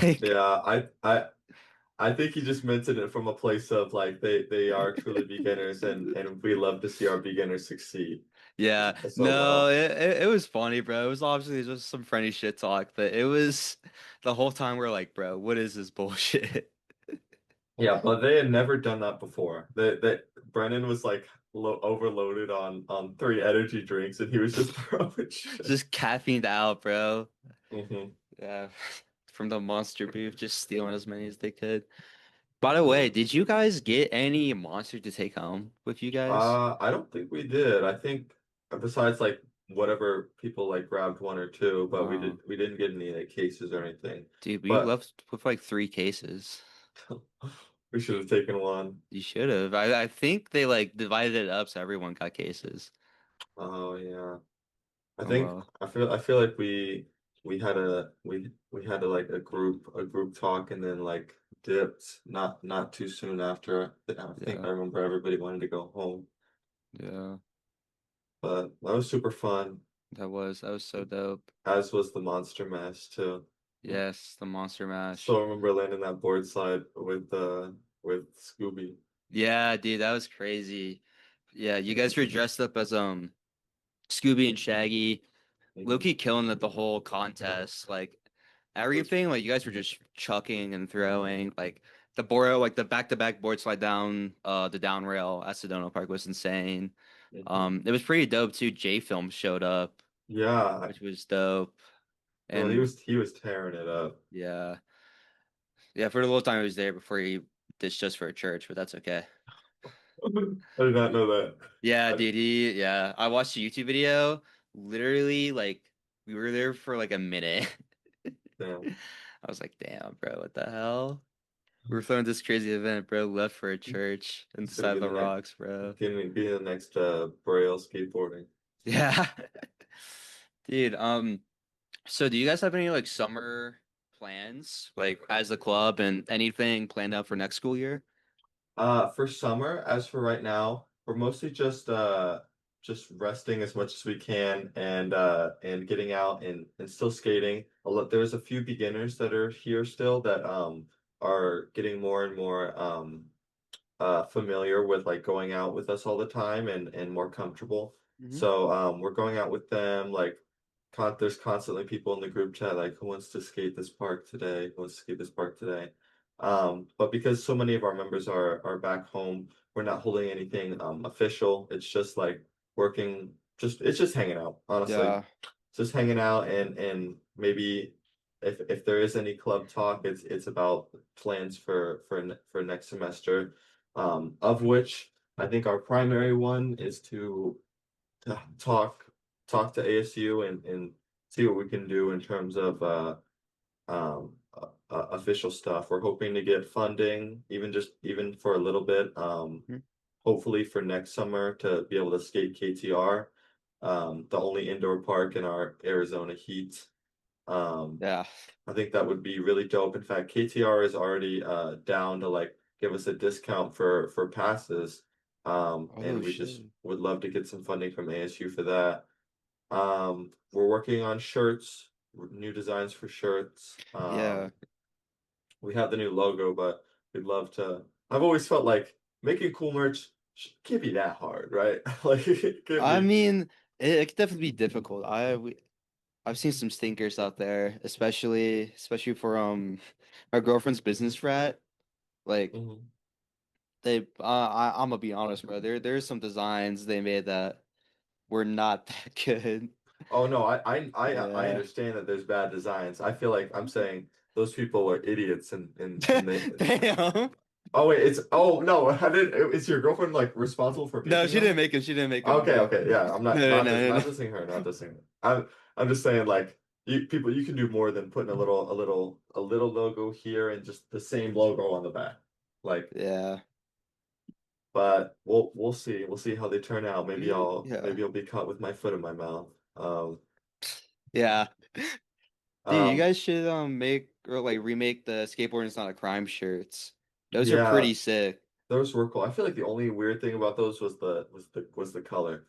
[SPEAKER 1] Like,
[SPEAKER 2] Yeah, I think he just meant it from a place of like they are truly beginners and we love to see our beginners succeed
[SPEAKER 1] yeah,
[SPEAKER 2] so
[SPEAKER 1] no,
[SPEAKER 2] well.
[SPEAKER 1] it was funny, bro. It was obviously just some friendly shit talk, but it was the whole time we're like, bro, what is this bullshit?
[SPEAKER 2] Yeah, but they had never done that before. That Brennan was like overloaded on three energy drinks, and he was just throwing shit.
[SPEAKER 1] Just caffeined out, bro.
[SPEAKER 2] Hmm.
[SPEAKER 1] Yeah, from the monster booth, just stealing as many as they could. By the way,
[SPEAKER 2] Yeah.
[SPEAKER 1] did you guys get any monster to take home with you guys?
[SPEAKER 2] I don't think we did. I think besides like whatever people like grabbed one or two, but
[SPEAKER 1] Oh,
[SPEAKER 2] we didn't get any like cases or anything.
[SPEAKER 1] dude, we
[SPEAKER 2] But
[SPEAKER 1] left with like 3 cases.
[SPEAKER 2] we should have taken one.
[SPEAKER 1] You should have. I think they like divided it up so everyone got cases.
[SPEAKER 2] Oh yeah.
[SPEAKER 1] Oh well.
[SPEAKER 2] I feel like we had we had a like a group talk and then like dipped not too soon after. I think I
[SPEAKER 1] Yeah,
[SPEAKER 2] remember everybody wanted to go home,
[SPEAKER 1] yeah.
[SPEAKER 2] but that was super fun.
[SPEAKER 1] That was so dope.
[SPEAKER 2] As was the Monster Mash too.
[SPEAKER 1] Yes, the Monster Mash.
[SPEAKER 2] Still remember landing that board slide with Scooby.
[SPEAKER 1] Yeah, dude, that was crazy. Yeah, you guys were dressed up as Scooby and Shaggy,
[SPEAKER 2] Mhm.
[SPEAKER 1] low-key killing it the whole contest. Like everything, like you guys were just chucking and throwing. Like the board, like the back-to-back board slide down the down rail at Sedona Park was insane.
[SPEAKER 2] Mhm.
[SPEAKER 1] It was pretty dope too. J Film showed up,
[SPEAKER 2] Yeah,
[SPEAKER 1] which was dope.
[SPEAKER 2] well
[SPEAKER 1] And
[SPEAKER 2] he was tearing it up.
[SPEAKER 1] yeah, yeah, for the little time he was there before he ditched just for a church, but that's okay.
[SPEAKER 2] I did not know that.
[SPEAKER 1] Yeah,
[SPEAKER 2] I,
[SPEAKER 1] dude. Yeah, I watched a YouTube video. Literally, like we were there for like a minute.
[SPEAKER 2] damn.
[SPEAKER 1] I was like, "Damn, bro, what the hell?" We were throwing this crazy event, bro. Left for a church
[SPEAKER 2] It's gonna
[SPEAKER 1] inside
[SPEAKER 2] be
[SPEAKER 1] the
[SPEAKER 2] the next
[SPEAKER 1] rocks, bro.
[SPEAKER 2] be the next Braille skateboarding.
[SPEAKER 1] Yeah, dude. So do you guys have any like summer plans, like as a club, and anything planned out for next school year?
[SPEAKER 2] For summer, as for right now, we're mostly just resting as much as we can and getting out and still skating. There's a few beginners that are here still that are getting more and more familiar with like going out with us all the time and more comfortable.
[SPEAKER 1] Hmm.
[SPEAKER 2] So we're going out with them like there's constantly people in the group chat like who wants to skate this park today? Who wants to skate this park today? But because so many of our members are back home, we're not holding anything official. It's just like working just it's just hanging out, honestly.
[SPEAKER 1] Yeah.
[SPEAKER 2] Just hanging out and maybe if there is any club talk, it's about plans for next semester. Of which I think our primary one is to talk to ASU and see what we can do in terms of official stuff. We're hoping to get funding, even for a little bit.
[SPEAKER 1] Mhm.
[SPEAKER 2] Hopefully for next summer to be able to skate KTR, the only indoor park in our Arizona heat. Um,
[SPEAKER 1] Yeah.
[SPEAKER 2] I think that would be really dope. In fact, KTR is already down to like give us a discount for passes.
[SPEAKER 1] Oh
[SPEAKER 2] And we just
[SPEAKER 1] shit.
[SPEAKER 2] would love to get some funding from ASU for that. We're working on shirts, new designs for shirts.
[SPEAKER 1] Yeah.
[SPEAKER 2] We have the new logo, but we'd love to. I've always felt like making cool merch can't be that hard, right? Like it can't
[SPEAKER 1] I
[SPEAKER 2] be.
[SPEAKER 1] mean, it could definitely be difficult. I've seen some stinkers out there, especially for my girlfriend's business frat. Like
[SPEAKER 2] Mhm.
[SPEAKER 1] I'm gonna be honest, bro. There's some designs they made that were not that good.
[SPEAKER 2] Oh no, I
[SPEAKER 1] Yeah.
[SPEAKER 2] understand that there's bad designs. I feel like I'm saying those people are idiots and they.
[SPEAKER 1] Damn.
[SPEAKER 2] Oh wait, it's oh no, I didn't. Is your girlfriend like responsible for
[SPEAKER 1] No,
[SPEAKER 2] making
[SPEAKER 1] she didn't
[SPEAKER 2] them?
[SPEAKER 1] make him. She didn't make him.
[SPEAKER 2] Okay,
[SPEAKER 1] No.
[SPEAKER 2] okay, yeah. I'm not
[SPEAKER 1] No,
[SPEAKER 2] not this
[SPEAKER 1] no, no,
[SPEAKER 2] not
[SPEAKER 1] no.
[SPEAKER 2] dissing her, not dissing her. I'm just saying like you can do more than putting a little logo here and just the same logo on the back. Like,
[SPEAKER 1] Yeah.
[SPEAKER 2] but we'll see. We'll see how they turn out.
[SPEAKER 1] Yeah.
[SPEAKER 2] Maybe I'll be caught with my foot in my mouth.
[SPEAKER 1] Yeah. Dude, you
[SPEAKER 2] Um,
[SPEAKER 1] guys should make or like remake the skateboarding is not a crime shirts. Those are
[SPEAKER 2] yeah,
[SPEAKER 1] pretty sick.
[SPEAKER 2] those were cool. I feel like the only weird thing about those was the color.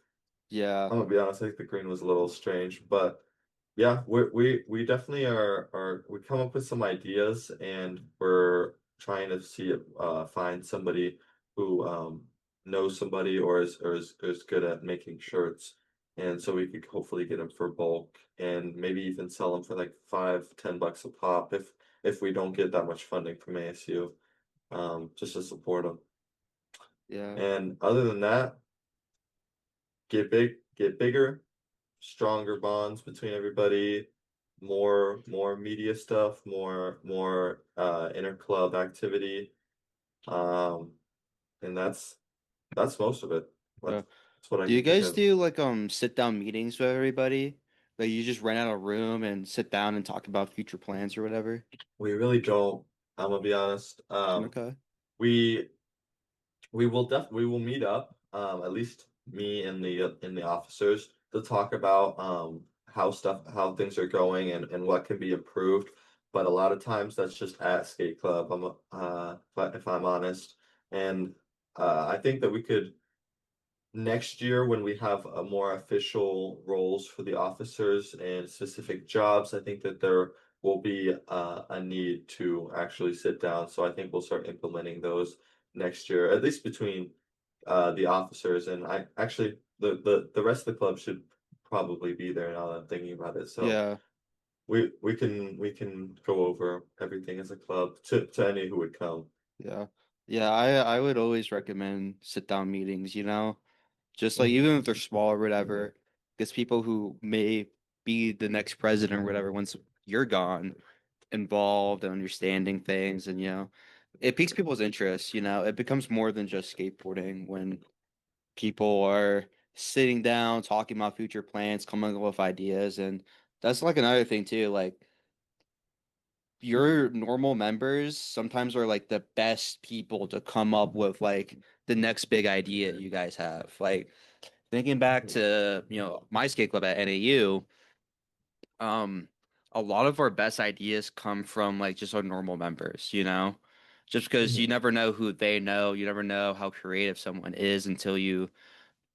[SPEAKER 1] Yeah.
[SPEAKER 2] I'm gonna be honest, I think the green was a little strange, but yeah, we definitely we come up with some ideas and we're trying to find somebody who knows somebody or is good at making shirts. And so we could hopefully get them for bulk and maybe even sell them for like 5, 10 bucks a pop if we don't get that much funding from ASU, just to support them.
[SPEAKER 1] Yeah.
[SPEAKER 2] And other than that, get bigger, stronger bonds between everybody, more media stuff, more inter club activity. Um, and that's most of it.
[SPEAKER 1] Yeah.
[SPEAKER 2] That's what I
[SPEAKER 1] Do you
[SPEAKER 2] can think
[SPEAKER 1] guys
[SPEAKER 2] of.
[SPEAKER 1] do like sit down meetings with everybody? Like you just rent out a room and sit down and talk about future plans or whatever?
[SPEAKER 2] We really don't, I'm gonna be honest.
[SPEAKER 1] Okay.
[SPEAKER 2] We we will meet up, at least me and the officers to talk about how things are going and what can be improved. But a lot of times that's just at skate club. But if I'm honest, and I think that we could next year when we have a more official roles for the officers and specific jobs, I think that there will be a need to actually sit down. So I think we'll start implementing those next year, at least between the officers and I actually the rest of the club should probably be there now that I'm thinking about it. So
[SPEAKER 1] Yeah.
[SPEAKER 2] we can go over everything as a club to any who would come.
[SPEAKER 1] Yeah. Yeah, I would always recommend sit down meetings, Just like
[SPEAKER 2] Mhm.
[SPEAKER 1] even if they're small or whatever, because people who may be the next president or whatever once you're gone involved and understanding things and it piques people's interest, It becomes more than just skateboarding when people are sitting down talking about future plans, coming up with ideas, and that's like another thing too, like your normal members sometimes are like the best people to come up with like the next big idea you guys have. Like thinking back to, my skate club at NAU, um, a lot of our best ideas come from like just our normal members, Just because you
[SPEAKER 2] Mhm.
[SPEAKER 1] never know who they know, you never know how creative someone is until you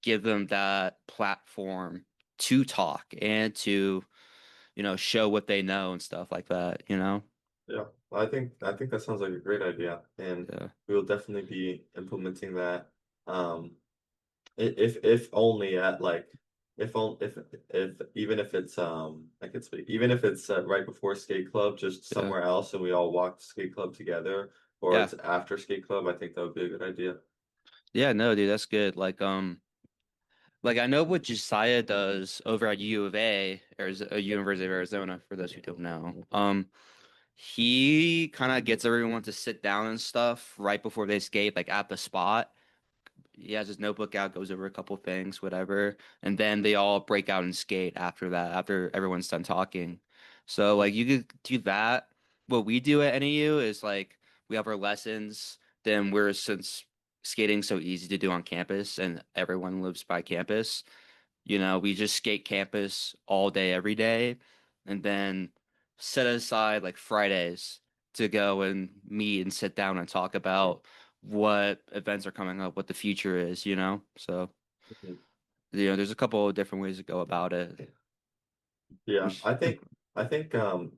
[SPEAKER 1] give them that platform to talk and to, show what they know and stuff like that,
[SPEAKER 2] Yeah. I think that sounds like a great idea, and
[SPEAKER 1] Yeah,
[SPEAKER 2] we will definitely be implementing that. Um, if only at like if even if it's I could speak even if it's right before skate club, just
[SPEAKER 1] yeah,
[SPEAKER 2] somewhere else, and we all walk to skate club together, or
[SPEAKER 1] yeah,
[SPEAKER 2] it's after skate club. I think that would be a good idea.
[SPEAKER 1] yeah. No, dude, that's good. Like I know what Josiah does over at U of A, University of Arizona, for those who don't know. He kind of gets everyone to sit down and stuff right before they skate, like at the spot. He has his notebook out, goes over a couple things, whatever, and then they all break out and skate after that, after everyone's done talking. So like you could do that. What we do at NAU is like we have our lessons, then we're since skating's so easy to do on campus and everyone lives by campus, we just skate campus all day, every day, and then set aside like Fridays to go and meet and sit down and talk about what events are coming up, what the future is. So,
[SPEAKER 2] Mhm.
[SPEAKER 1] there's a couple of different ways to go about it.
[SPEAKER 2] Yeah, I think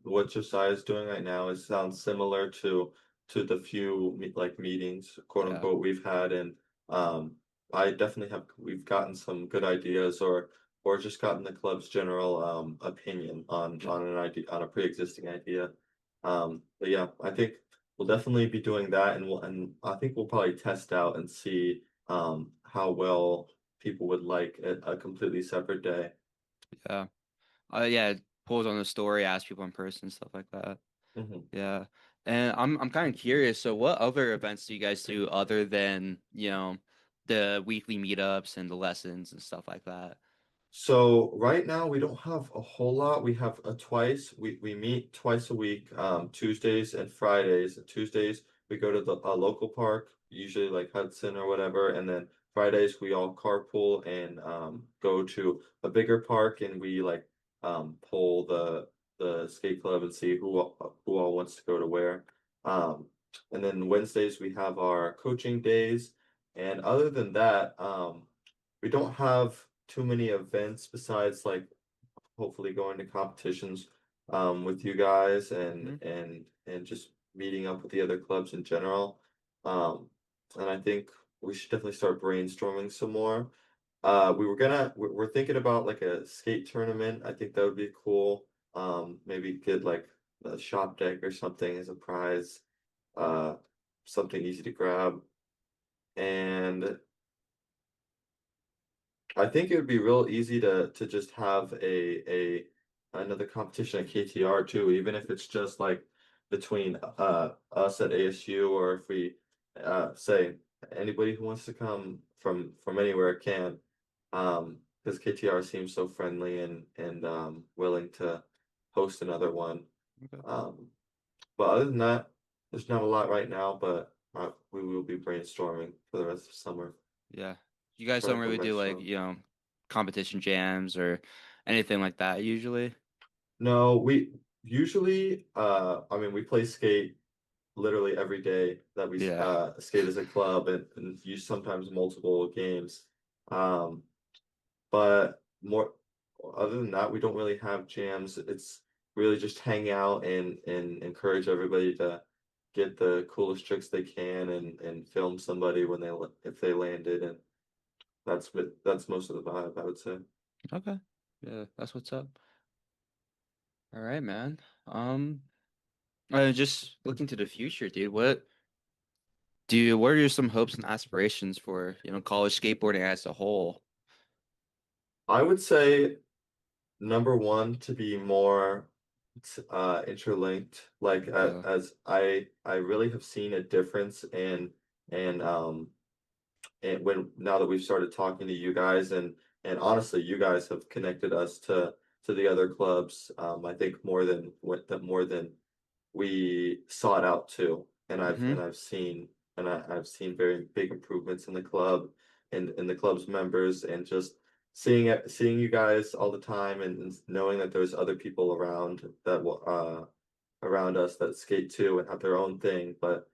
[SPEAKER 2] what Josiah's doing right now is sounds similar to the few like meetings, quote
[SPEAKER 1] Yeah.
[SPEAKER 2] unquote, we've had, and um I definitely have we've gotten some good ideas, or just gotten the club's general opinion
[SPEAKER 1] Yeah.
[SPEAKER 2] on an idea, on a pre-existing idea. But yeah, I think we'll definitely be doing that, and I think we'll probably test out and see how well people would like a completely separate day.
[SPEAKER 1] Yeah. Yeah, pulls on the story, ask people in person, stuff like that.
[SPEAKER 2] Mhm.
[SPEAKER 1] Yeah. And I'm kind of curious, so what other events do you guys do other than, the weekly meetups and the lessons and stuff like that?
[SPEAKER 2] So right now we don't have a whole lot. We have a twice. We meet twice a week, Tuesdays and Fridays. Tuesdays we go to the local park, usually like Hudson or whatever, and then Fridays we all carpool and go to a bigger park, and we like poll the skate club and see who all wants to go to where. Um, and then Wednesdays we have our coaching days, and other than that, we don't have too many events besides like hopefully going to competitions with you guys,
[SPEAKER 1] Hmm.
[SPEAKER 2] and just meeting up with the other clubs in general. Um and I think we should definitely start brainstorming some more. We're thinking about like a skate tournament. I think that would be cool. Maybe get like a shop deck or something as a prize. Uh Something easy to grab. And I think it would be real easy to just have a another competition at KTR too, even if it's just like between us at ASU, or if we say anybody who wants to come from anywhere can, because KTR seems so friendly and willing to host another one.
[SPEAKER 1] Okay.
[SPEAKER 2] Um, but other than that, there's not a lot right now, but we will be brainstorming for the rest of summer.
[SPEAKER 1] Yeah. You guys
[SPEAKER 2] Try to
[SPEAKER 1] don't
[SPEAKER 2] come
[SPEAKER 1] really
[SPEAKER 2] back
[SPEAKER 1] do like,
[SPEAKER 2] strong.
[SPEAKER 1] competition jams or anything like that usually.
[SPEAKER 2] No, we usually I mean we play skate literally every day that we
[SPEAKER 1] Yeah.
[SPEAKER 2] skate as a club, and use sometimes multiple games. Um but more other than that, we don't really have jams. It's really just hang out and encourage everybody to get the coolest tricks they can, and film somebody when if they landed, and that's most of the vibe, I would say.
[SPEAKER 1] Okay. Yeah, that's what's up. All right, man. Um, just looking to the future, dude. What are some hopes and aspirations for, college skateboarding as a whole?
[SPEAKER 2] I would say number one, to be more interlinked, like
[SPEAKER 1] Yeah.
[SPEAKER 2] as I really have seen a difference and and when now that we've started talking to you guys, and honestly you guys have connected us to the other clubs, I think more than we sought out to, and
[SPEAKER 1] Mm-hmm.
[SPEAKER 2] I've seen, I've seen very big improvements in the club, and in the club's members, and just seeing you guys all the time, and knowing that there's other people around that will around us that skate too and have their own thing, but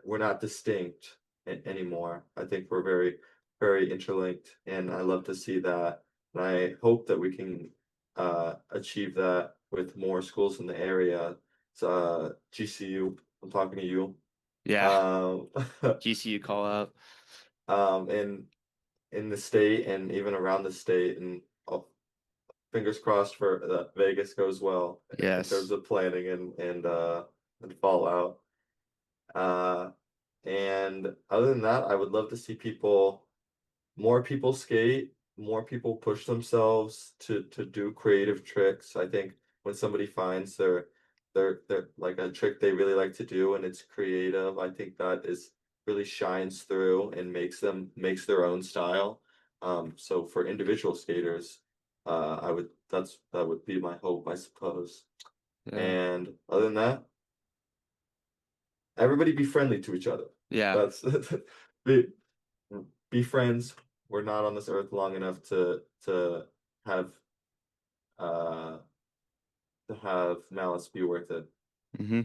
[SPEAKER 2] we're not distinct anymore. I think we're very interlinked, and I love to see that. And I hope that we can achieve that with more schools in the area, GCU. I'm talking to you.
[SPEAKER 1] Yeah,
[SPEAKER 2] Um,
[SPEAKER 1] GCU call out.
[SPEAKER 2] in the state and even around the state, and fingers crossed for Vegas goes well in terms
[SPEAKER 1] Yes.
[SPEAKER 2] of planning and fallout. Uh, and other than that, I would love to see more people skate, more people push themselves to do creative tricks. I think when somebody finds their like a trick they really like to do and it's creative, I think that is really shines through and makes their own style. So for individual skaters, that would be my hope, I suppose.
[SPEAKER 1] Yeah.
[SPEAKER 2] And other than that, everybody be friendly to each other.
[SPEAKER 1] Yeah.
[SPEAKER 2] That's be be friends. We're not on this earth long enough have uh to have malice be worth it.
[SPEAKER 1] Mm-hmm.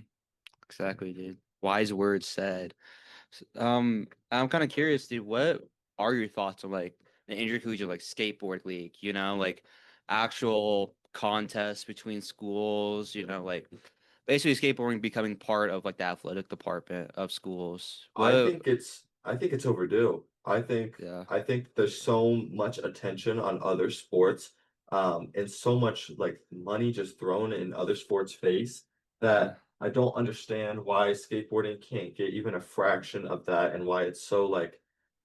[SPEAKER 1] Exactly, dude. Wise words said. I'm kind of curious, dude. What are your thoughts on like the intercollegiate like skateboard league? You know, like actual contests between schools. You know, like basically skateboarding becoming part of like the athletic department of schools. What?
[SPEAKER 2] I think it's overdue.
[SPEAKER 1] Yeah.
[SPEAKER 2] I think there's so much attention on other sports, and so much like money just thrown in other sports' face
[SPEAKER 1] Yeah.
[SPEAKER 2] that I don't understand why skateboarding can't get even a fraction of that and why it's so like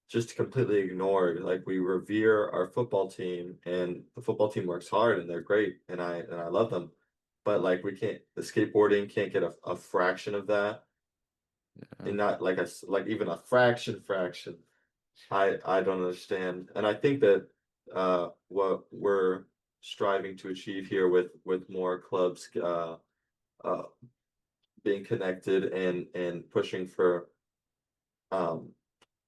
[SPEAKER 2] just completely ignored. Like we revere our football team and the football team works hard and they're great and I love them. But like we can't the skateboarding can't get a fraction of that
[SPEAKER 1] Yeah.
[SPEAKER 2] and not like like even a fraction. I don't understand. And I think that what we're striving to achieve here with more clubs uh being connected and pushing for um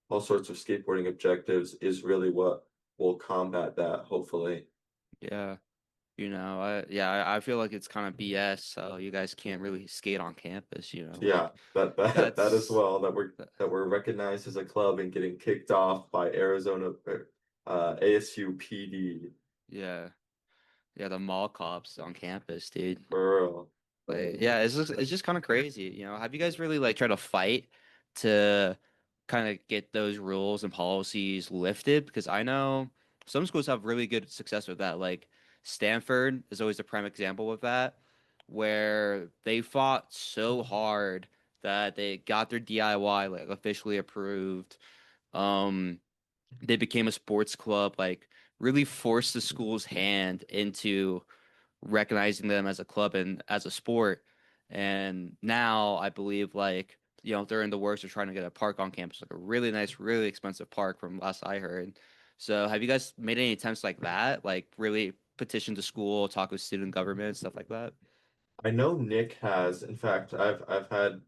[SPEAKER 2] all sorts of skateboarding objectives is really what will combat that, hopefully.
[SPEAKER 1] Yeah. You know, I feel like it's kind of BS. So you guys can't really skate on campus. You know,
[SPEAKER 2] Yeah,
[SPEAKER 1] like
[SPEAKER 2] that as
[SPEAKER 1] that's.
[SPEAKER 2] well, that we're recognized as a club and getting kicked off by Arizona ASU PD
[SPEAKER 1] Yeah. Yeah, the mall cops on campus, dude.
[SPEAKER 2] for real.
[SPEAKER 1] Like, yeah, it's just kind of crazy. You know, have you guys really like tried to fight to kind of get those rules and policies lifted? Because I know some schools have really good success with that. Like Stanford is always a prime example of that, where they fought so hard that they got their DIY like officially approved. Um, they became a sports club, like really forced the school's hand into recognizing them as a club and as a sport. And now I believe like they're in the works of trying to get a park on campus, like a really nice, really expensive park from last I heard. So have you guys made any attempts like that? Like really petition the school, talk with student government, stuff like that?
[SPEAKER 2] I know Nick has. In fact, I've had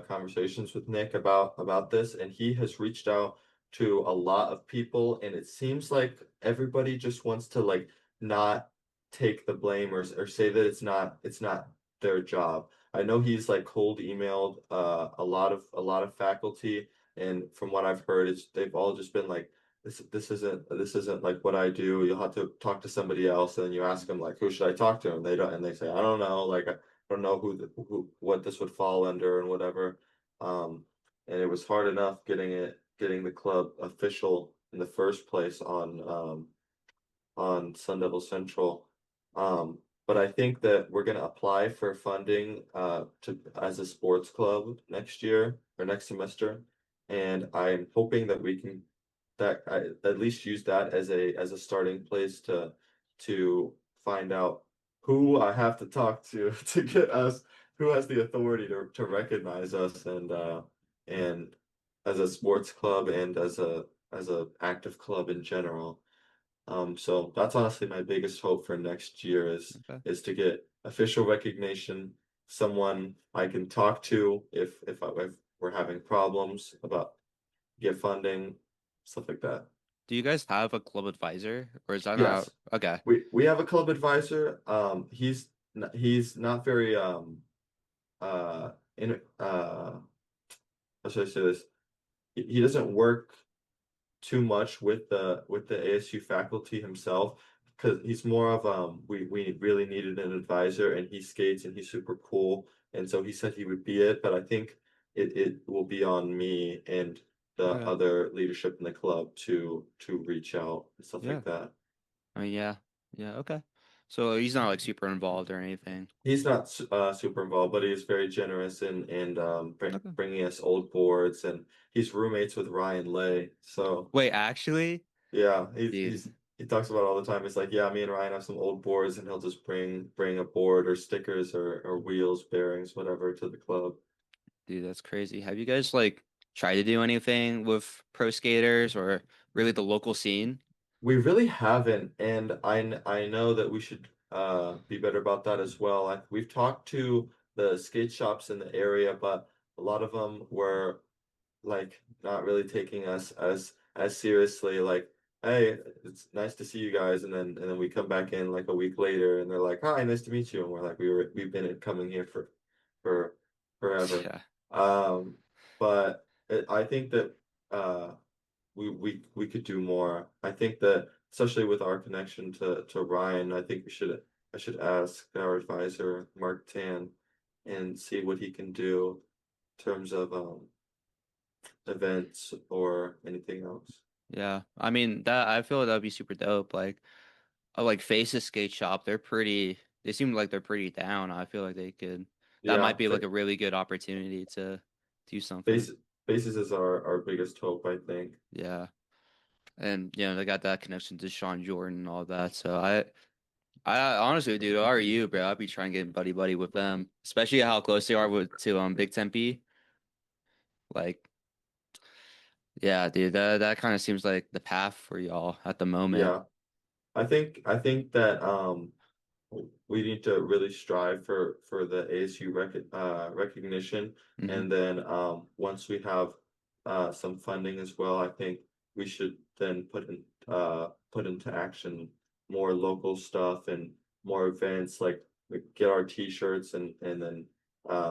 [SPEAKER 2] conversations with Nick about this, and he has reached out to a lot of people, and it seems like everybody just wants to like not take the blame or say that it's not their job. I know he's like cold emailed a lot of faculty, and from what I've heard, they've all just been like this isn't like what I do. You'll have to talk to somebody else, and then you ask them like who should I talk to, and they don't, and they say I don't know. Like I don't know who what this would fall under and whatever. Um, and it was hard enough getting the club official in the first place on Sun Devil Central. But I think that we're going to apply for funding to as a sports club next year or next semester, and I'm hoping that we can that I at least use that as a starting place to find out who I have to talk to to get us who has the authority to recognize us and as a sports club and as a active club in general. So that's honestly my biggest hope for next year
[SPEAKER 1] Okay.
[SPEAKER 2] is to get official recognition, someone I can talk to if we're having problems about get funding, stuff like that.
[SPEAKER 1] Do you guys have a club advisor or is that not
[SPEAKER 2] Yes,
[SPEAKER 1] okay?
[SPEAKER 2] we have a club advisor. He's not very in how should I say this? He doesn't work too much with the ASU faculty himself because he's more of we really needed an advisor and he skates and he's super cool and so he said he would be it, but I think it will be on me and the
[SPEAKER 1] Okay.
[SPEAKER 2] other leadership in the club to reach out and stuff
[SPEAKER 1] Yeah.
[SPEAKER 2] like that.
[SPEAKER 1] I mean, yeah. Yeah. Okay. So he's not like super involved or anything.
[SPEAKER 2] He's not super involved, but he is very generous and
[SPEAKER 1] Okay.
[SPEAKER 2] bringing us old boards, and he's roommates with Ryan Lay. So
[SPEAKER 1] Wait, actually,
[SPEAKER 2] yeah,
[SPEAKER 1] dude,
[SPEAKER 2] he talks about it all the time. He's like, yeah, me and Ryan have some old boards, and he'll just bring a board or stickers or wheels, bearings, whatever to the club.
[SPEAKER 1] dude, that's crazy. Have you guys like tried to do anything with pro skaters or really the local scene?
[SPEAKER 2] We really haven't, and I know that we should be better about that as well. We've talked to the skate shops in the area, but a lot of them were like not really taking us as seriously. Like, hey, it's nice to see you guys, and then we come back in like a week later, and they're like, hi, nice to meet you, and we're like, we've been coming here for forever.
[SPEAKER 1] Yeah.
[SPEAKER 2] Um, but I think that uh we could do more. I think that especially with our connection to Ryan, I think we should I should ask our advisor Mark Tan and see what he can do in terms of events or anything else.
[SPEAKER 1] Yeah. I mean, that I feel that'd be super dope. Like Face's skate shop, they seem like they're pretty down. I feel like that might
[SPEAKER 2] Yeah,
[SPEAKER 1] be like a really good opportunity to do something.
[SPEAKER 2] base bases is our biggest hope, I think.
[SPEAKER 1] Yeah. And they got that connection to Sean Jordan and all that. So I honestly, dude, are you, bro? I'd be trying to get buddy buddy with them, especially how close they are to Big Tempe. Like, yeah, dude, that kind of seems like the path for y'all at the moment.
[SPEAKER 2] Yeah, I think that we need to really strive for the ASU recognition,
[SPEAKER 1] Hmm.
[SPEAKER 2] and then once we have some funding as well, I think we should then put into action more local stuff and more events, like we get our t-shirts and then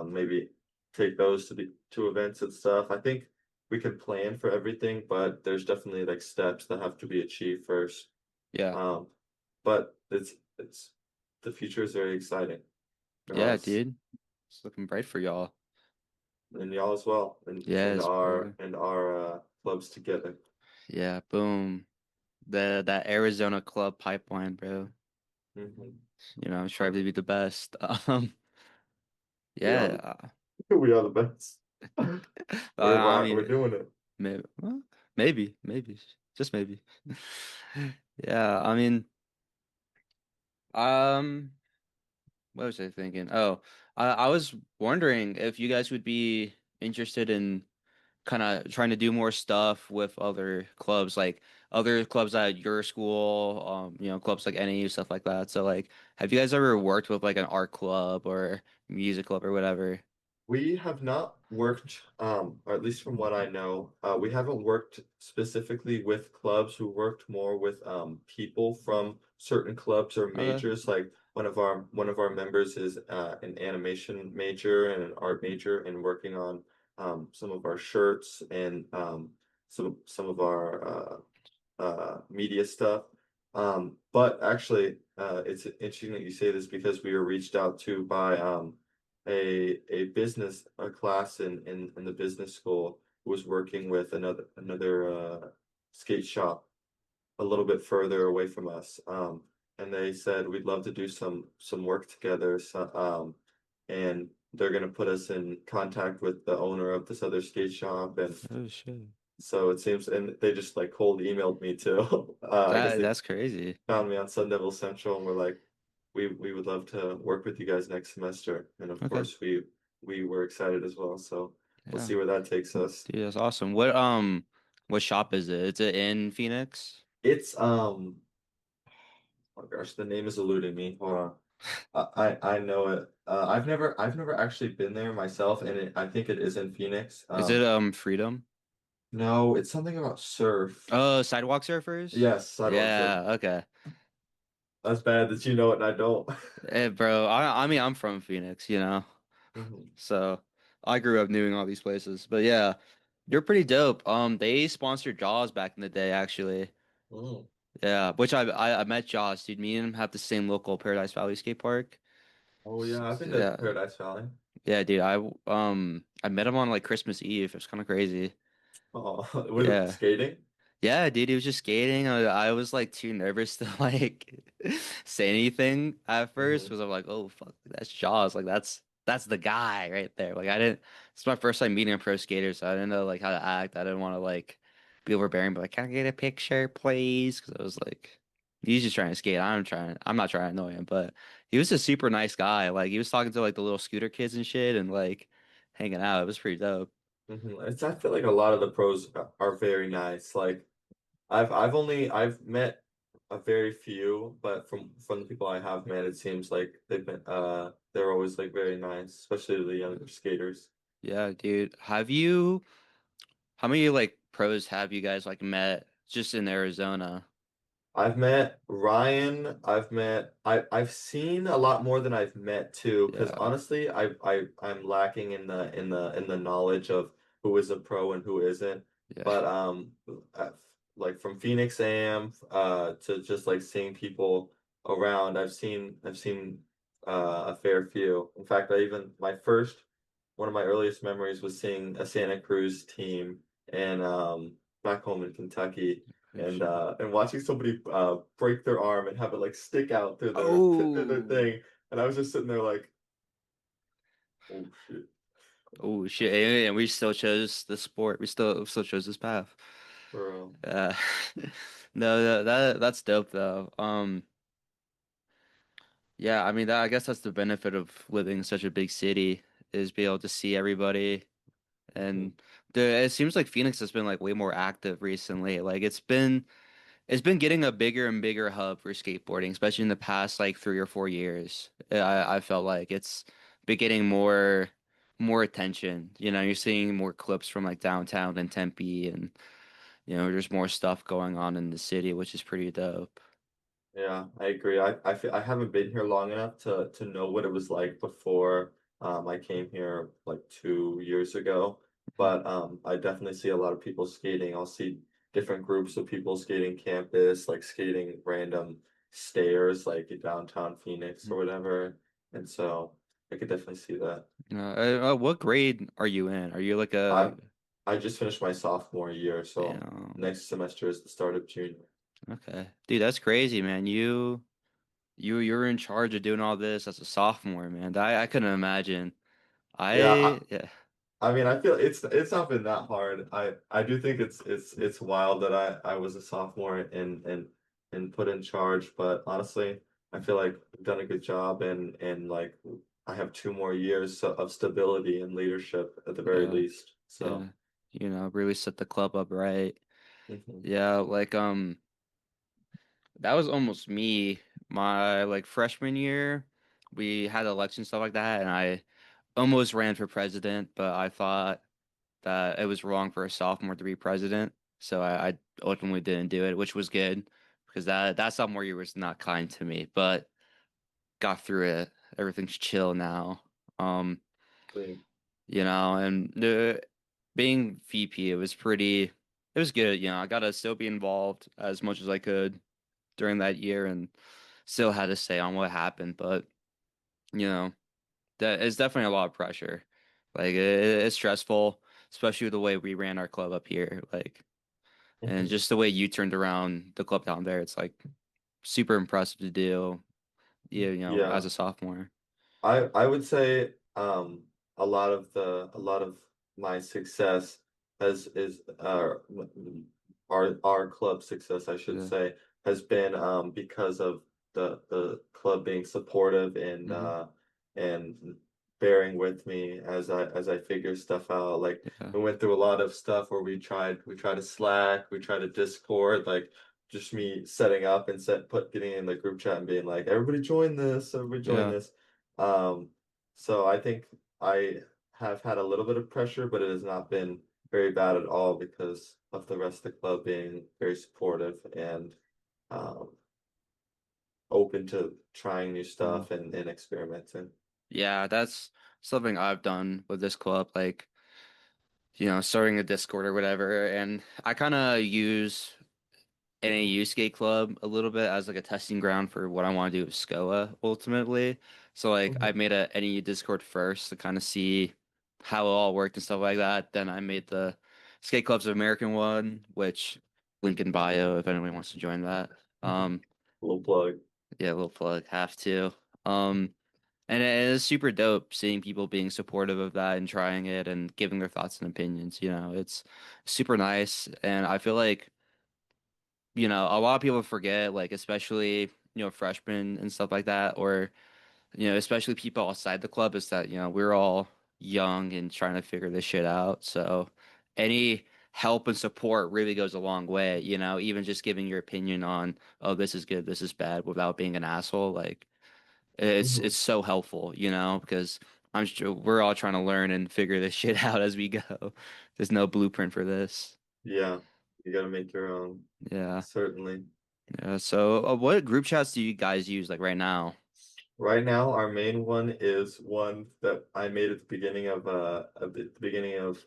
[SPEAKER 2] maybe take those to the to events and stuff. I think we can plan for everything, but there's definitely like steps that have to be achieved first.
[SPEAKER 1] Yeah,
[SPEAKER 2] Um, but it's the future is very exciting for
[SPEAKER 1] yeah,
[SPEAKER 2] us
[SPEAKER 1] dude, it's looking bright for y'all.
[SPEAKER 2] and y'all as well, and
[SPEAKER 1] Yes,
[SPEAKER 2] our
[SPEAKER 1] bro.
[SPEAKER 2] clubs together.
[SPEAKER 1] Yeah, boom. That Arizona club pipeline, bro.
[SPEAKER 2] Hmm.
[SPEAKER 1] I'm trying to be the best.
[SPEAKER 2] We are
[SPEAKER 1] Yeah.
[SPEAKER 2] we are the best.
[SPEAKER 1] I
[SPEAKER 2] We're
[SPEAKER 1] mean,
[SPEAKER 2] doing it.
[SPEAKER 1] maybe, well, maybe, just maybe. Yeah, I mean, um, what was I thinking? Oh, I was wondering if you guys would be interested in kind of trying to do more stuff with other clubs, like other clubs at your school, clubs like NAU, stuff like that. So, like, have you guys ever worked with like an art club or music club or whatever?
[SPEAKER 2] We have not worked, or at least from what I know, we haven't worked specifically with clubs. We worked more with people from certain clubs or
[SPEAKER 1] Okay.
[SPEAKER 2] majors. Like one of our members is an animation major and an art major, and working on some of our shirts and some of our media stuff. But actually, it's interesting that you say this because we were reached out to by a business a class in the business school who was working with another skate shop a little bit further away from us. And they said we'd love to do some work together. So, and they're gonna put us in contact with the owner of this other skate shop, and
[SPEAKER 1] Oh shit.
[SPEAKER 2] so it seems, and they just like cold emailed me too. I guess they
[SPEAKER 1] That's crazy.
[SPEAKER 2] found me on Sun Devil Central and were like, we would love to work with you guys next semester. And of
[SPEAKER 1] Okay.
[SPEAKER 2] course we were excited as well. So we'll
[SPEAKER 1] Yeah.
[SPEAKER 2] see where that takes us.
[SPEAKER 1] Dude, that's awesome. What shop is it? Is it in Phoenix?
[SPEAKER 2] It's oh gosh, the name is eluding me. Hold on. I know it. I've never actually been there myself, and I think it is in Phoenix.
[SPEAKER 1] Is it Freedom?
[SPEAKER 2] No, it's something about surf.
[SPEAKER 1] Oh, Sidewalk Surfers?
[SPEAKER 2] Yes, sidewalk surf.
[SPEAKER 1] Yeah, okay.
[SPEAKER 2] That's bad that you know it and I don't.
[SPEAKER 1] Bro, I mean I'm from Phoenix,
[SPEAKER 2] Mhm.
[SPEAKER 1] So I grew up knowing all these places. But yeah, you're pretty dope. They sponsored Jaws back in the day, actually.
[SPEAKER 2] Mm.
[SPEAKER 1] Yeah, which I met Jaws, dude. Me and him have the same local Paradise Valley skate park.
[SPEAKER 2] Oh yeah, I've been to
[SPEAKER 1] Yeah.
[SPEAKER 2] Paradise Valley.
[SPEAKER 1] Yeah, dude, I met him on like Christmas Eve. It was kind of crazy.
[SPEAKER 2] Oh, with
[SPEAKER 1] Yeah.
[SPEAKER 2] skating?
[SPEAKER 1] Yeah, dude, he was just skating. I was like too nervous to like say anything at first
[SPEAKER 2] Hmm.
[SPEAKER 1] because I'm like, oh fuck, that's Jaws. Like that's the guy right there. Like I didn't. It's my first time meeting a pro skater, so I didn't know like how to act. I didn't want to like be overbearing, but like, can I get a picture, please? Because I was like, he's just trying to skate. I'm trying. I'm not trying to annoy him, but he was a super nice guy. Like he was talking to like the little scooter kids and shit, and like hanging out. It was pretty dope.
[SPEAKER 2] It's I feel like a lot of the pros are very nice. Like I've met a very few, but from the people I have met, it seems like they're always like very nice, especially the younger skaters.
[SPEAKER 1] Yeah, dude. Have you? How many like pros have you guys like met just in Arizona?
[SPEAKER 2] I've met Ryan. I've seen a lot more than I've met too, because
[SPEAKER 1] Yeah,
[SPEAKER 2] honestly, I'm lacking in the knowledge of who is a pro and who isn't.
[SPEAKER 1] yeah.
[SPEAKER 2] But uh, like from Phoenix AM to just like seeing people around, I've seen a fair few. In fact, I even my first one of my earliest memories was seeing a Santa Cruz team and back home in Kentucky
[SPEAKER 1] Oh shit.
[SPEAKER 2] and watching somebody break their arm and have it like stick out through their through their
[SPEAKER 1] Oh,
[SPEAKER 2] thing, and I was just sitting there like, oh shit,
[SPEAKER 1] oh shit. And we still chose the sport. We still chose this path.
[SPEAKER 2] bro.
[SPEAKER 1] Uh, no, that's dope though. Yeah, I mean that I guess that's the benefit of living in such a big city is be able to see everybody.
[SPEAKER 2] Mhm.
[SPEAKER 1] And it seems like Phoenix has been like way more active recently. Like it's been getting a bigger and bigger hub for skateboarding, especially in the past like 3 or 4 years. I felt like it's been getting more attention. You're seeing more clips from like downtown and Tempe, and there's more stuff going on in the city, which is pretty dope.
[SPEAKER 2] Yeah, I agree. I haven't been here long enough to know what it was like before I came here like 2 years ago. But I definitely see a lot of people skating. I'll see different groups of people skating campus, like skating random stairs like in downtown Phoenix or whatever. And so I could definitely see that.
[SPEAKER 1] What grade are you in? Are you like
[SPEAKER 2] I I just finished my sophomore year, so
[SPEAKER 1] damn,
[SPEAKER 2] next semester is the start of junior.
[SPEAKER 1] okay, dude, that's crazy, man. You're in charge of doing all this as a sophomore, man. I couldn't imagine.
[SPEAKER 2] Yeah,
[SPEAKER 1] Yeah.
[SPEAKER 2] I mean, I feel it's not been that hard. I do think it's wild that I was a sophomore and put in charge, but honestly, I feel like I've done a good job and like I have 2 more years of stability and leadership at the very
[SPEAKER 1] Yeah,
[SPEAKER 2] least. So,
[SPEAKER 1] yeah. Really set the club up right.
[SPEAKER 2] mhm.
[SPEAKER 1] Yeah, like that was almost me. My like freshman year, we had elections stuff like that, and I almost ran for president, but I thought that it was wrong for a sophomore to be president, so I ultimately didn't do it, which was good because that sophomore year was not kind to me, but got through it. Everything's chill now. Um,
[SPEAKER 2] Clean.
[SPEAKER 1] and the being VP, it was good. I got to still be involved as much as I could during that year and still had to say on what happened. But, you know, that is definitely a lot of pressure. Like, it's stressful, especially the way we ran our club up here. Like, and
[SPEAKER 2] Mhm.
[SPEAKER 1] just the way you turned around the club down there, it's like super impressive to do, as
[SPEAKER 2] Yeah.
[SPEAKER 1] a sophomore.
[SPEAKER 2] I would say a lot of my success has is our club success I should
[SPEAKER 1] Yeah.
[SPEAKER 2] say has been because of the club being supportive
[SPEAKER 1] Hmm.
[SPEAKER 2] and bearing with me as I figure stuff out. Like
[SPEAKER 1] Yeah.
[SPEAKER 2] we went through a lot of stuff where we tried to Slack, we tried to Discord, like just me setting up and getting in the group chat and being like, everybody join
[SPEAKER 1] Yeah.
[SPEAKER 2] this. Um, so I think I have had a little bit of pressure, but it has not been very bad at all because of the rest of the club being very supportive and um, open to trying new
[SPEAKER 1] Yeah.
[SPEAKER 2] stuff and experimenting.
[SPEAKER 1] Yeah, that's something I've done with this club, like, starting a Discord or whatever. And I kind of use NAU skate club a little bit as like a testing ground for what I want to do with SCOA ultimately. So like I
[SPEAKER 2] Mhm.
[SPEAKER 1] made a NAU Discord first to kind of see how it all worked and stuff like that. Then I made the Skate Clubs of American one, which link in bio if anyone wants to join that. Um,
[SPEAKER 2] Little plug.
[SPEAKER 1] yeah, little plug, have to. Um, and it is super dope seeing people being supportive of that and trying it and giving their thoughts and opinions. It's super nice. And I feel like, a lot of people forget, like, especially, freshmen and stuff like that, or, especially people outside the club, is that, we're all young and trying to figure this shit out. So any help and support really goes a long way, even just giving your opinion on, oh, this is good, this is bad, without being an asshole. Like, it's
[SPEAKER 2] Mhm.
[SPEAKER 1] so helpful, because I'm sure we're all trying to learn and figure this shit out as we go. There's no blueprint for this.
[SPEAKER 2] Yeah, you gotta make your own.
[SPEAKER 1] Yeah.
[SPEAKER 2] Certainly.
[SPEAKER 1] Yeah. So, what group chats do you guys use like right now?
[SPEAKER 2] Right now, our main one is one that I made at the beginning of the beginning of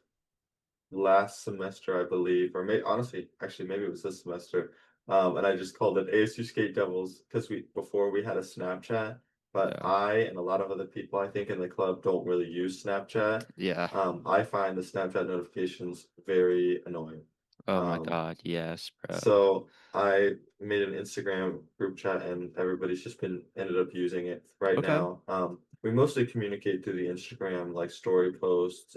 [SPEAKER 2] last semester, I believe, or may honestly, actually, maybe it was this semester. And I just called it ASU Skate Devils because we before we had a Snapchat, but
[SPEAKER 1] Yeah.
[SPEAKER 2] I and a lot of other people I think in the club don't really use Snapchat.
[SPEAKER 1] Yeah.
[SPEAKER 2] I find the Snapchat notifications very annoying.
[SPEAKER 1] Oh my
[SPEAKER 2] Um,
[SPEAKER 1] God. Yes, bro.
[SPEAKER 2] so I made an Instagram group chat and everybody's just been ended up using it right
[SPEAKER 1] Okay.
[SPEAKER 2] now. We mostly communicate through the Instagram, like story posts,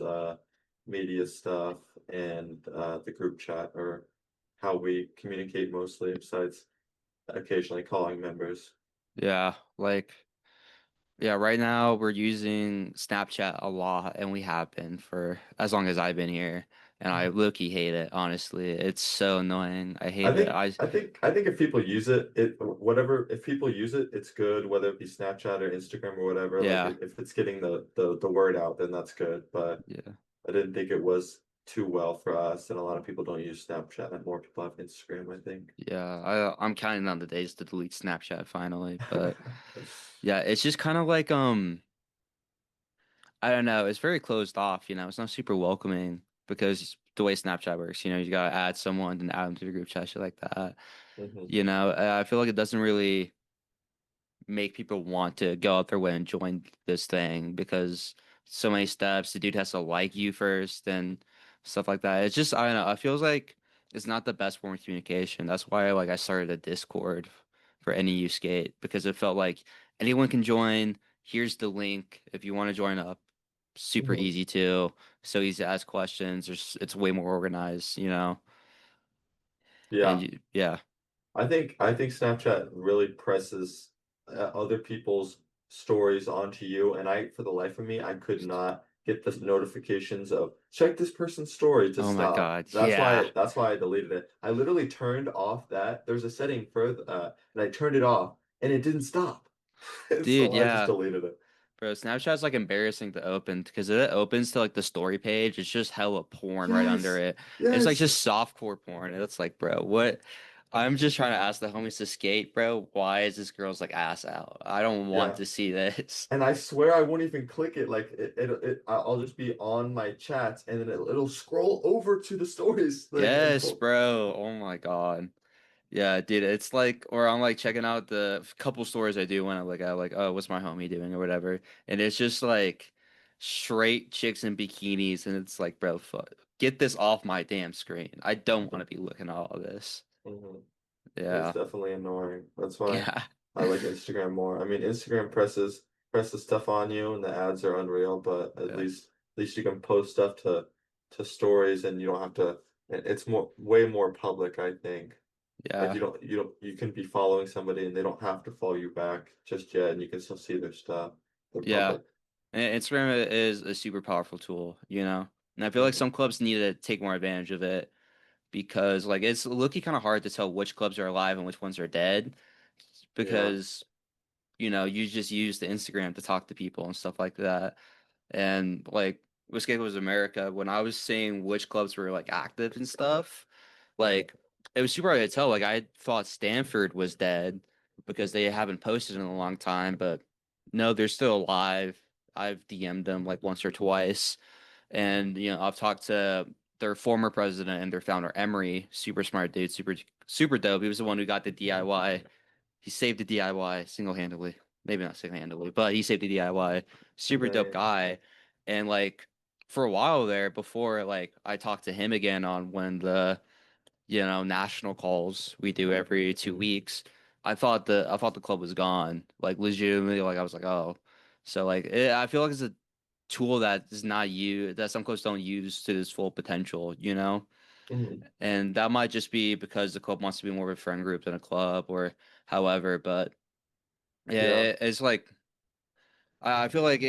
[SPEAKER 2] media stuff, and the group chat or how we communicate mostly, besides occasionally calling members.
[SPEAKER 1] Yeah. Like, yeah, right now we're using Snapchat a lot and we have been for as long as I've been here. And I
[SPEAKER 2] Mhm.
[SPEAKER 1] low-key hate it, honestly. It's so annoying. I
[SPEAKER 2] I
[SPEAKER 1] hate it.
[SPEAKER 2] think I think if people use it, if people use it, it's good, whether it be Snapchat or Instagram or whatever. Like
[SPEAKER 1] Yeah.
[SPEAKER 2] if it's getting the word out, then that's good. But
[SPEAKER 1] Yeah.
[SPEAKER 2] I didn't think it was too well for us, and a lot of people don't use Snapchat, and more people have Instagram, I think.
[SPEAKER 1] Yeah. I'm counting down the days to delete Snapchat finally, but yeah, it's just kind of like I don't know. It's very closed off, It's not super welcoming because the way Snapchat works, you gotta add someone and add them to the group chat, shit like that.
[SPEAKER 2] Hmm.
[SPEAKER 1] I feel like it doesn't really make people want to go out their way and join this thing because so many steps. The dude has to like you first and stuff like that. It's just I don't know. It feels like it's not the best form of communication. That's why like I started a Discord for any use skate because it felt like anyone can join. Here's the link if you want to join up. Super
[SPEAKER 2] Hmm.
[SPEAKER 1] easy to. So easy to ask questions. It's way more organized. And
[SPEAKER 2] Yeah,
[SPEAKER 1] yeah.
[SPEAKER 2] I think Snapchat really presses other people's stories onto you, and for the life of me, I could not get the notifications of check this person's story to
[SPEAKER 1] Oh my
[SPEAKER 2] stop.
[SPEAKER 1] God. Yeah.
[SPEAKER 2] That's why I deleted it. I literally turned off that. There's a setting for and I turned it off, and it didn't stop.
[SPEAKER 1] Dude,
[SPEAKER 2] So I just
[SPEAKER 1] yeah.
[SPEAKER 2] deleted it.
[SPEAKER 1] Bro, Snapchat's like embarrassing to open because if it opens to like the story page, it's just hella porn right under
[SPEAKER 2] Yes,
[SPEAKER 1] it. It's like
[SPEAKER 2] yes.
[SPEAKER 1] just softcore porn. And it's like, bro, what? I'm just trying to ask the homies to skate, bro. Why is this girl's like ass out? I don't want
[SPEAKER 2] Yeah.
[SPEAKER 1] to see this.
[SPEAKER 2] And I swear I won't even click it. Like I'll just be on my chats, and then it'll scroll over to the stories thing and
[SPEAKER 1] Yes,
[SPEAKER 2] pull.
[SPEAKER 1] bro. Oh my God. Yeah, dude, it's like, or I'm like checking out the couple stories I do when I like, oh, what's my homie doing or whatever, and it's just like straight chicks in bikinis, and it's like, bro, fuck, get this off my damn screen. I don't want to be looking at all of this.
[SPEAKER 2] Mhm. It's
[SPEAKER 1] Yeah,
[SPEAKER 2] definitely annoying. That's why
[SPEAKER 1] yeah,
[SPEAKER 2] I like Instagram more. I mean, Instagram presses stuff on you, and the ads are unreal. But
[SPEAKER 1] yeah,
[SPEAKER 2] at least you can post stuff to stories, and you don't have to. It's way more public, I think. Like
[SPEAKER 1] yeah,
[SPEAKER 2] you can be following somebody, and they don't have to follow you back just yet, and you can still see their stuff. They're
[SPEAKER 1] yeah.
[SPEAKER 2] public.
[SPEAKER 1] And Instagram is a super powerful tool. And I feel like
[SPEAKER 2] Hmm.
[SPEAKER 1] some clubs need to take more advantage of it because like it's looking kind of hard to tell which clubs are alive and which ones are dead
[SPEAKER 2] Yeah.
[SPEAKER 1] because you just use the Instagram to talk to people and stuff like that. And like Whiskey was America, when I was seeing which clubs were like active and stuff,
[SPEAKER 2] Hmm.
[SPEAKER 1] like it was super hard to tell. Like I thought Stanford was dead because they haven't posted in a long time, but no, they're still alive. I've DM'd them like once or twice. And I've talked to their former president and their founder, Emery, super smart dude, super super dope. He was the one who got the DIY. He saved the DIY single-handedly. Maybe not single-handedly, but he saved the DIY. Super dope
[SPEAKER 2] Dang.
[SPEAKER 1] guy. And like for a while there, before like I talked to him again on when the national calls we do every 2 weeks, I thought the club was gone. Like legitimately, like I was like, oh. So like I feel like it's a tool that is not used, that some clubs don't use to its full potential, you know?
[SPEAKER 2] Mhm.
[SPEAKER 1] And that might just be because the club wants to be more of a friend group than a club or however, but yeah,
[SPEAKER 2] Yeah.
[SPEAKER 1] it's like I feel like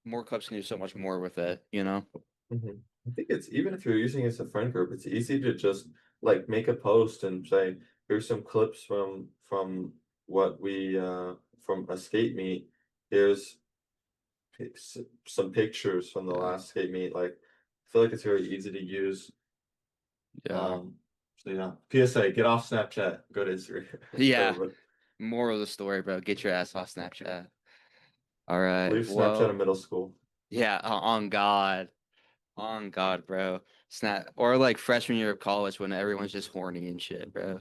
[SPEAKER 1] more clubs can do so much more with it, you know?
[SPEAKER 2] Mhm. I think it's even if you're using it as a friend group, it's easy to just like make a post and say, here's some clips from what we from a skate meet. Here's some pictures from the
[SPEAKER 1] Yeah.
[SPEAKER 2] last skate meet. Like I feel like it's very easy to use.
[SPEAKER 1] Yeah.
[SPEAKER 2] Um so yeah. PSA, get off Snapchat, go to Instagram.
[SPEAKER 1] Yeah.
[SPEAKER 2] Everybody.
[SPEAKER 1] Moral of the story, bro. Get your ass off Snapchat. All right.
[SPEAKER 2] Leave Snapchat in
[SPEAKER 1] Well,
[SPEAKER 2] middle school.
[SPEAKER 1] yeah, on God. On God, bro. Snap or like freshman year of college when everyone's just horny and shit, bro.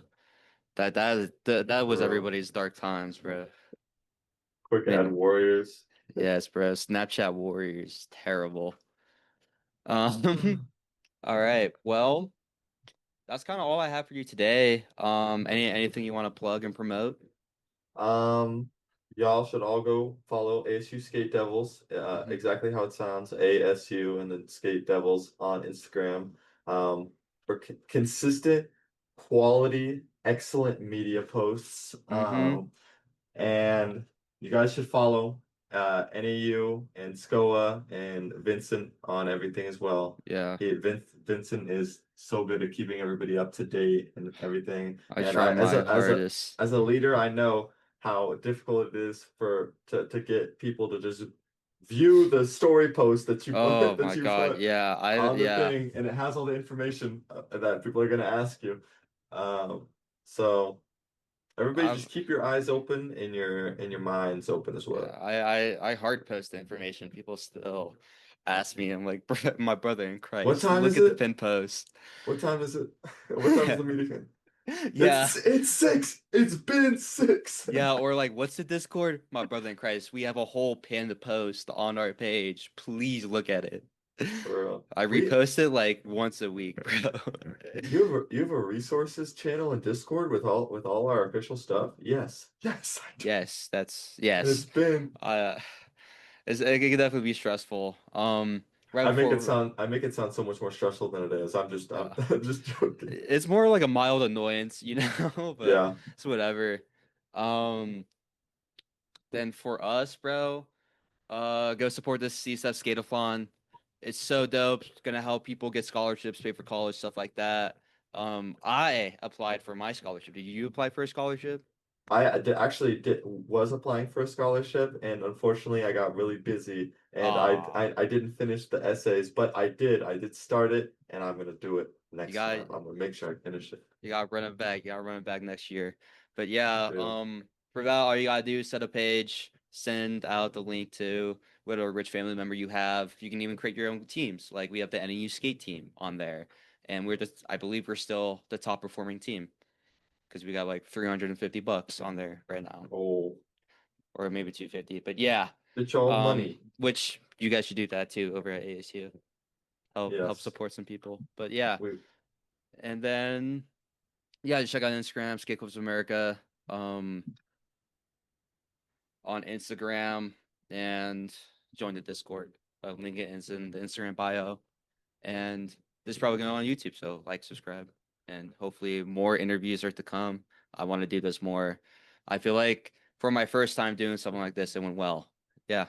[SPEAKER 1] That was
[SPEAKER 2] For real.
[SPEAKER 1] everybody's dark times, bro.
[SPEAKER 2] Quick
[SPEAKER 1] I
[SPEAKER 2] ad
[SPEAKER 1] mean,
[SPEAKER 2] warriors.
[SPEAKER 1] yes, bro. Snapchat Warriors, terrible. Um, all right. Well, that's kind of all I have for you today. Anything you want to plug and promote?
[SPEAKER 2] Um, y'all should all go follow ASU Skate Devils,
[SPEAKER 1] Hmm.
[SPEAKER 2] exactly how it sounds, ASU and then Skate Devils on Instagram. For consistent, quality, excellent media posts.
[SPEAKER 1] Hmm.
[SPEAKER 2] And you guys should follow NAU and SCOA and Vincent on everything as well.
[SPEAKER 1] Yeah,
[SPEAKER 2] Vincent is so good at keeping everybody up to date and everything.
[SPEAKER 1] I
[SPEAKER 2] And
[SPEAKER 1] try
[SPEAKER 2] I
[SPEAKER 1] my hardest.
[SPEAKER 2] as a leader, I know how difficult it is to get people to just view the story post that you put
[SPEAKER 1] Oh
[SPEAKER 2] that
[SPEAKER 1] my
[SPEAKER 2] you
[SPEAKER 1] God,
[SPEAKER 2] put
[SPEAKER 1] yeah,
[SPEAKER 2] on the
[SPEAKER 1] yeah.
[SPEAKER 2] thing, and it has all the information that people are going to ask you. So. Everybody
[SPEAKER 1] I've
[SPEAKER 2] just keep your eyes open and your minds open as
[SPEAKER 1] Yeah,
[SPEAKER 2] well.
[SPEAKER 1] I hard post the information. People still ask me. I'm like, my brother in
[SPEAKER 2] What
[SPEAKER 1] Christ,
[SPEAKER 2] time
[SPEAKER 1] look
[SPEAKER 2] is
[SPEAKER 1] at the
[SPEAKER 2] it?
[SPEAKER 1] pin post.
[SPEAKER 2] What time is it? What time is the meeting?
[SPEAKER 1] Yeah,
[SPEAKER 2] It's 6. It's been 6.
[SPEAKER 1] yeah. Or like, what's the Discord? My brother in Christ. We have a whole pinned post on our page. Please look at it.
[SPEAKER 2] For real.
[SPEAKER 1] I repost it like once a week, bro.
[SPEAKER 2] You have a resources channel in Discord with all our official stuff? Yes. Yes, I do.
[SPEAKER 1] Yes, that's
[SPEAKER 2] And it's
[SPEAKER 1] yes.
[SPEAKER 2] been
[SPEAKER 1] Uh, it can definitely be stressful. Right before.
[SPEAKER 2] I make it sound so much more stressful than it is.
[SPEAKER 1] Uh,
[SPEAKER 2] I'm just joking.
[SPEAKER 1] it's more like a mild annoyance, you know, but
[SPEAKER 2] Yeah.
[SPEAKER 1] it's whatever. Um, then for us, bro, go support this CSF Skateathon. It's so dope. It's gonna help people get scholarships, pay for college, stuff like that. I applied for my scholarship. Did you apply for a scholarship?
[SPEAKER 2] Actually did was applying for a scholarship, and unfortunately I got really busy and
[SPEAKER 1] Ah,
[SPEAKER 2] I didn't finish the essays, but I did start it, and I'm gonna do it
[SPEAKER 1] you
[SPEAKER 2] next
[SPEAKER 1] got
[SPEAKER 2] time. I'm gonna make sure I finish it.
[SPEAKER 1] You gotta run it back. You gotta run it back next year. But yeah,
[SPEAKER 2] Too.
[SPEAKER 1] for that, all you gotta do is set a page, send out the link to whatever rich family member you have. You can even create your own teams. Like we have the NAU skate team on there, and I believe we're still the top performing team because we got like $350 on there right now,
[SPEAKER 2] Oh,
[SPEAKER 1] or maybe 250. But yeah,
[SPEAKER 2] get y'all money.
[SPEAKER 1] which you guys should do that too over at ASU. Help
[SPEAKER 2] Yes.
[SPEAKER 1] support some people. But yeah,
[SPEAKER 2] We
[SPEAKER 1] and then. Yeah, just check out Instagram, Skate Clips America, um, on Instagram, and join the Discord. Link it is in the Instagram bio, and this is probably going on YouTube. So like, subscribe, and hopefully more interviews are to come. I want to do this more. I feel like for my first time doing something like this, it went well. Yeah,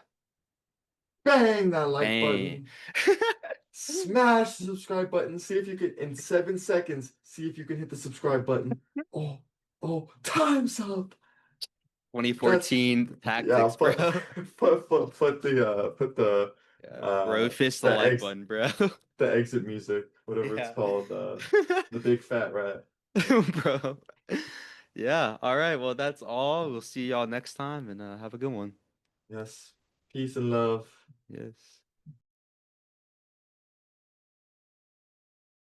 [SPEAKER 2] bang that like
[SPEAKER 1] bang.
[SPEAKER 2] button. Smash the subscribe button. See if you can in 7 seconds. See if you can hit the subscribe button. Oh, time's up. That's
[SPEAKER 1] 2014
[SPEAKER 2] yeah,
[SPEAKER 1] tactics, bro.
[SPEAKER 2] put the
[SPEAKER 1] Yeah, bro, fist the
[SPEAKER 2] the
[SPEAKER 1] like
[SPEAKER 2] ex
[SPEAKER 1] button, bro.
[SPEAKER 2] the exit music, whatever it's
[SPEAKER 1] Yeah.
[SPEAKER 2] called, the big fat rat.
[SPEAKER 1] Bro. Yeah. All right. Well, that's all. We'll see y'all next time and have a good one.
[SPEAKER 2] Yes. Peace and love.
[SPEAKER 1] Yes.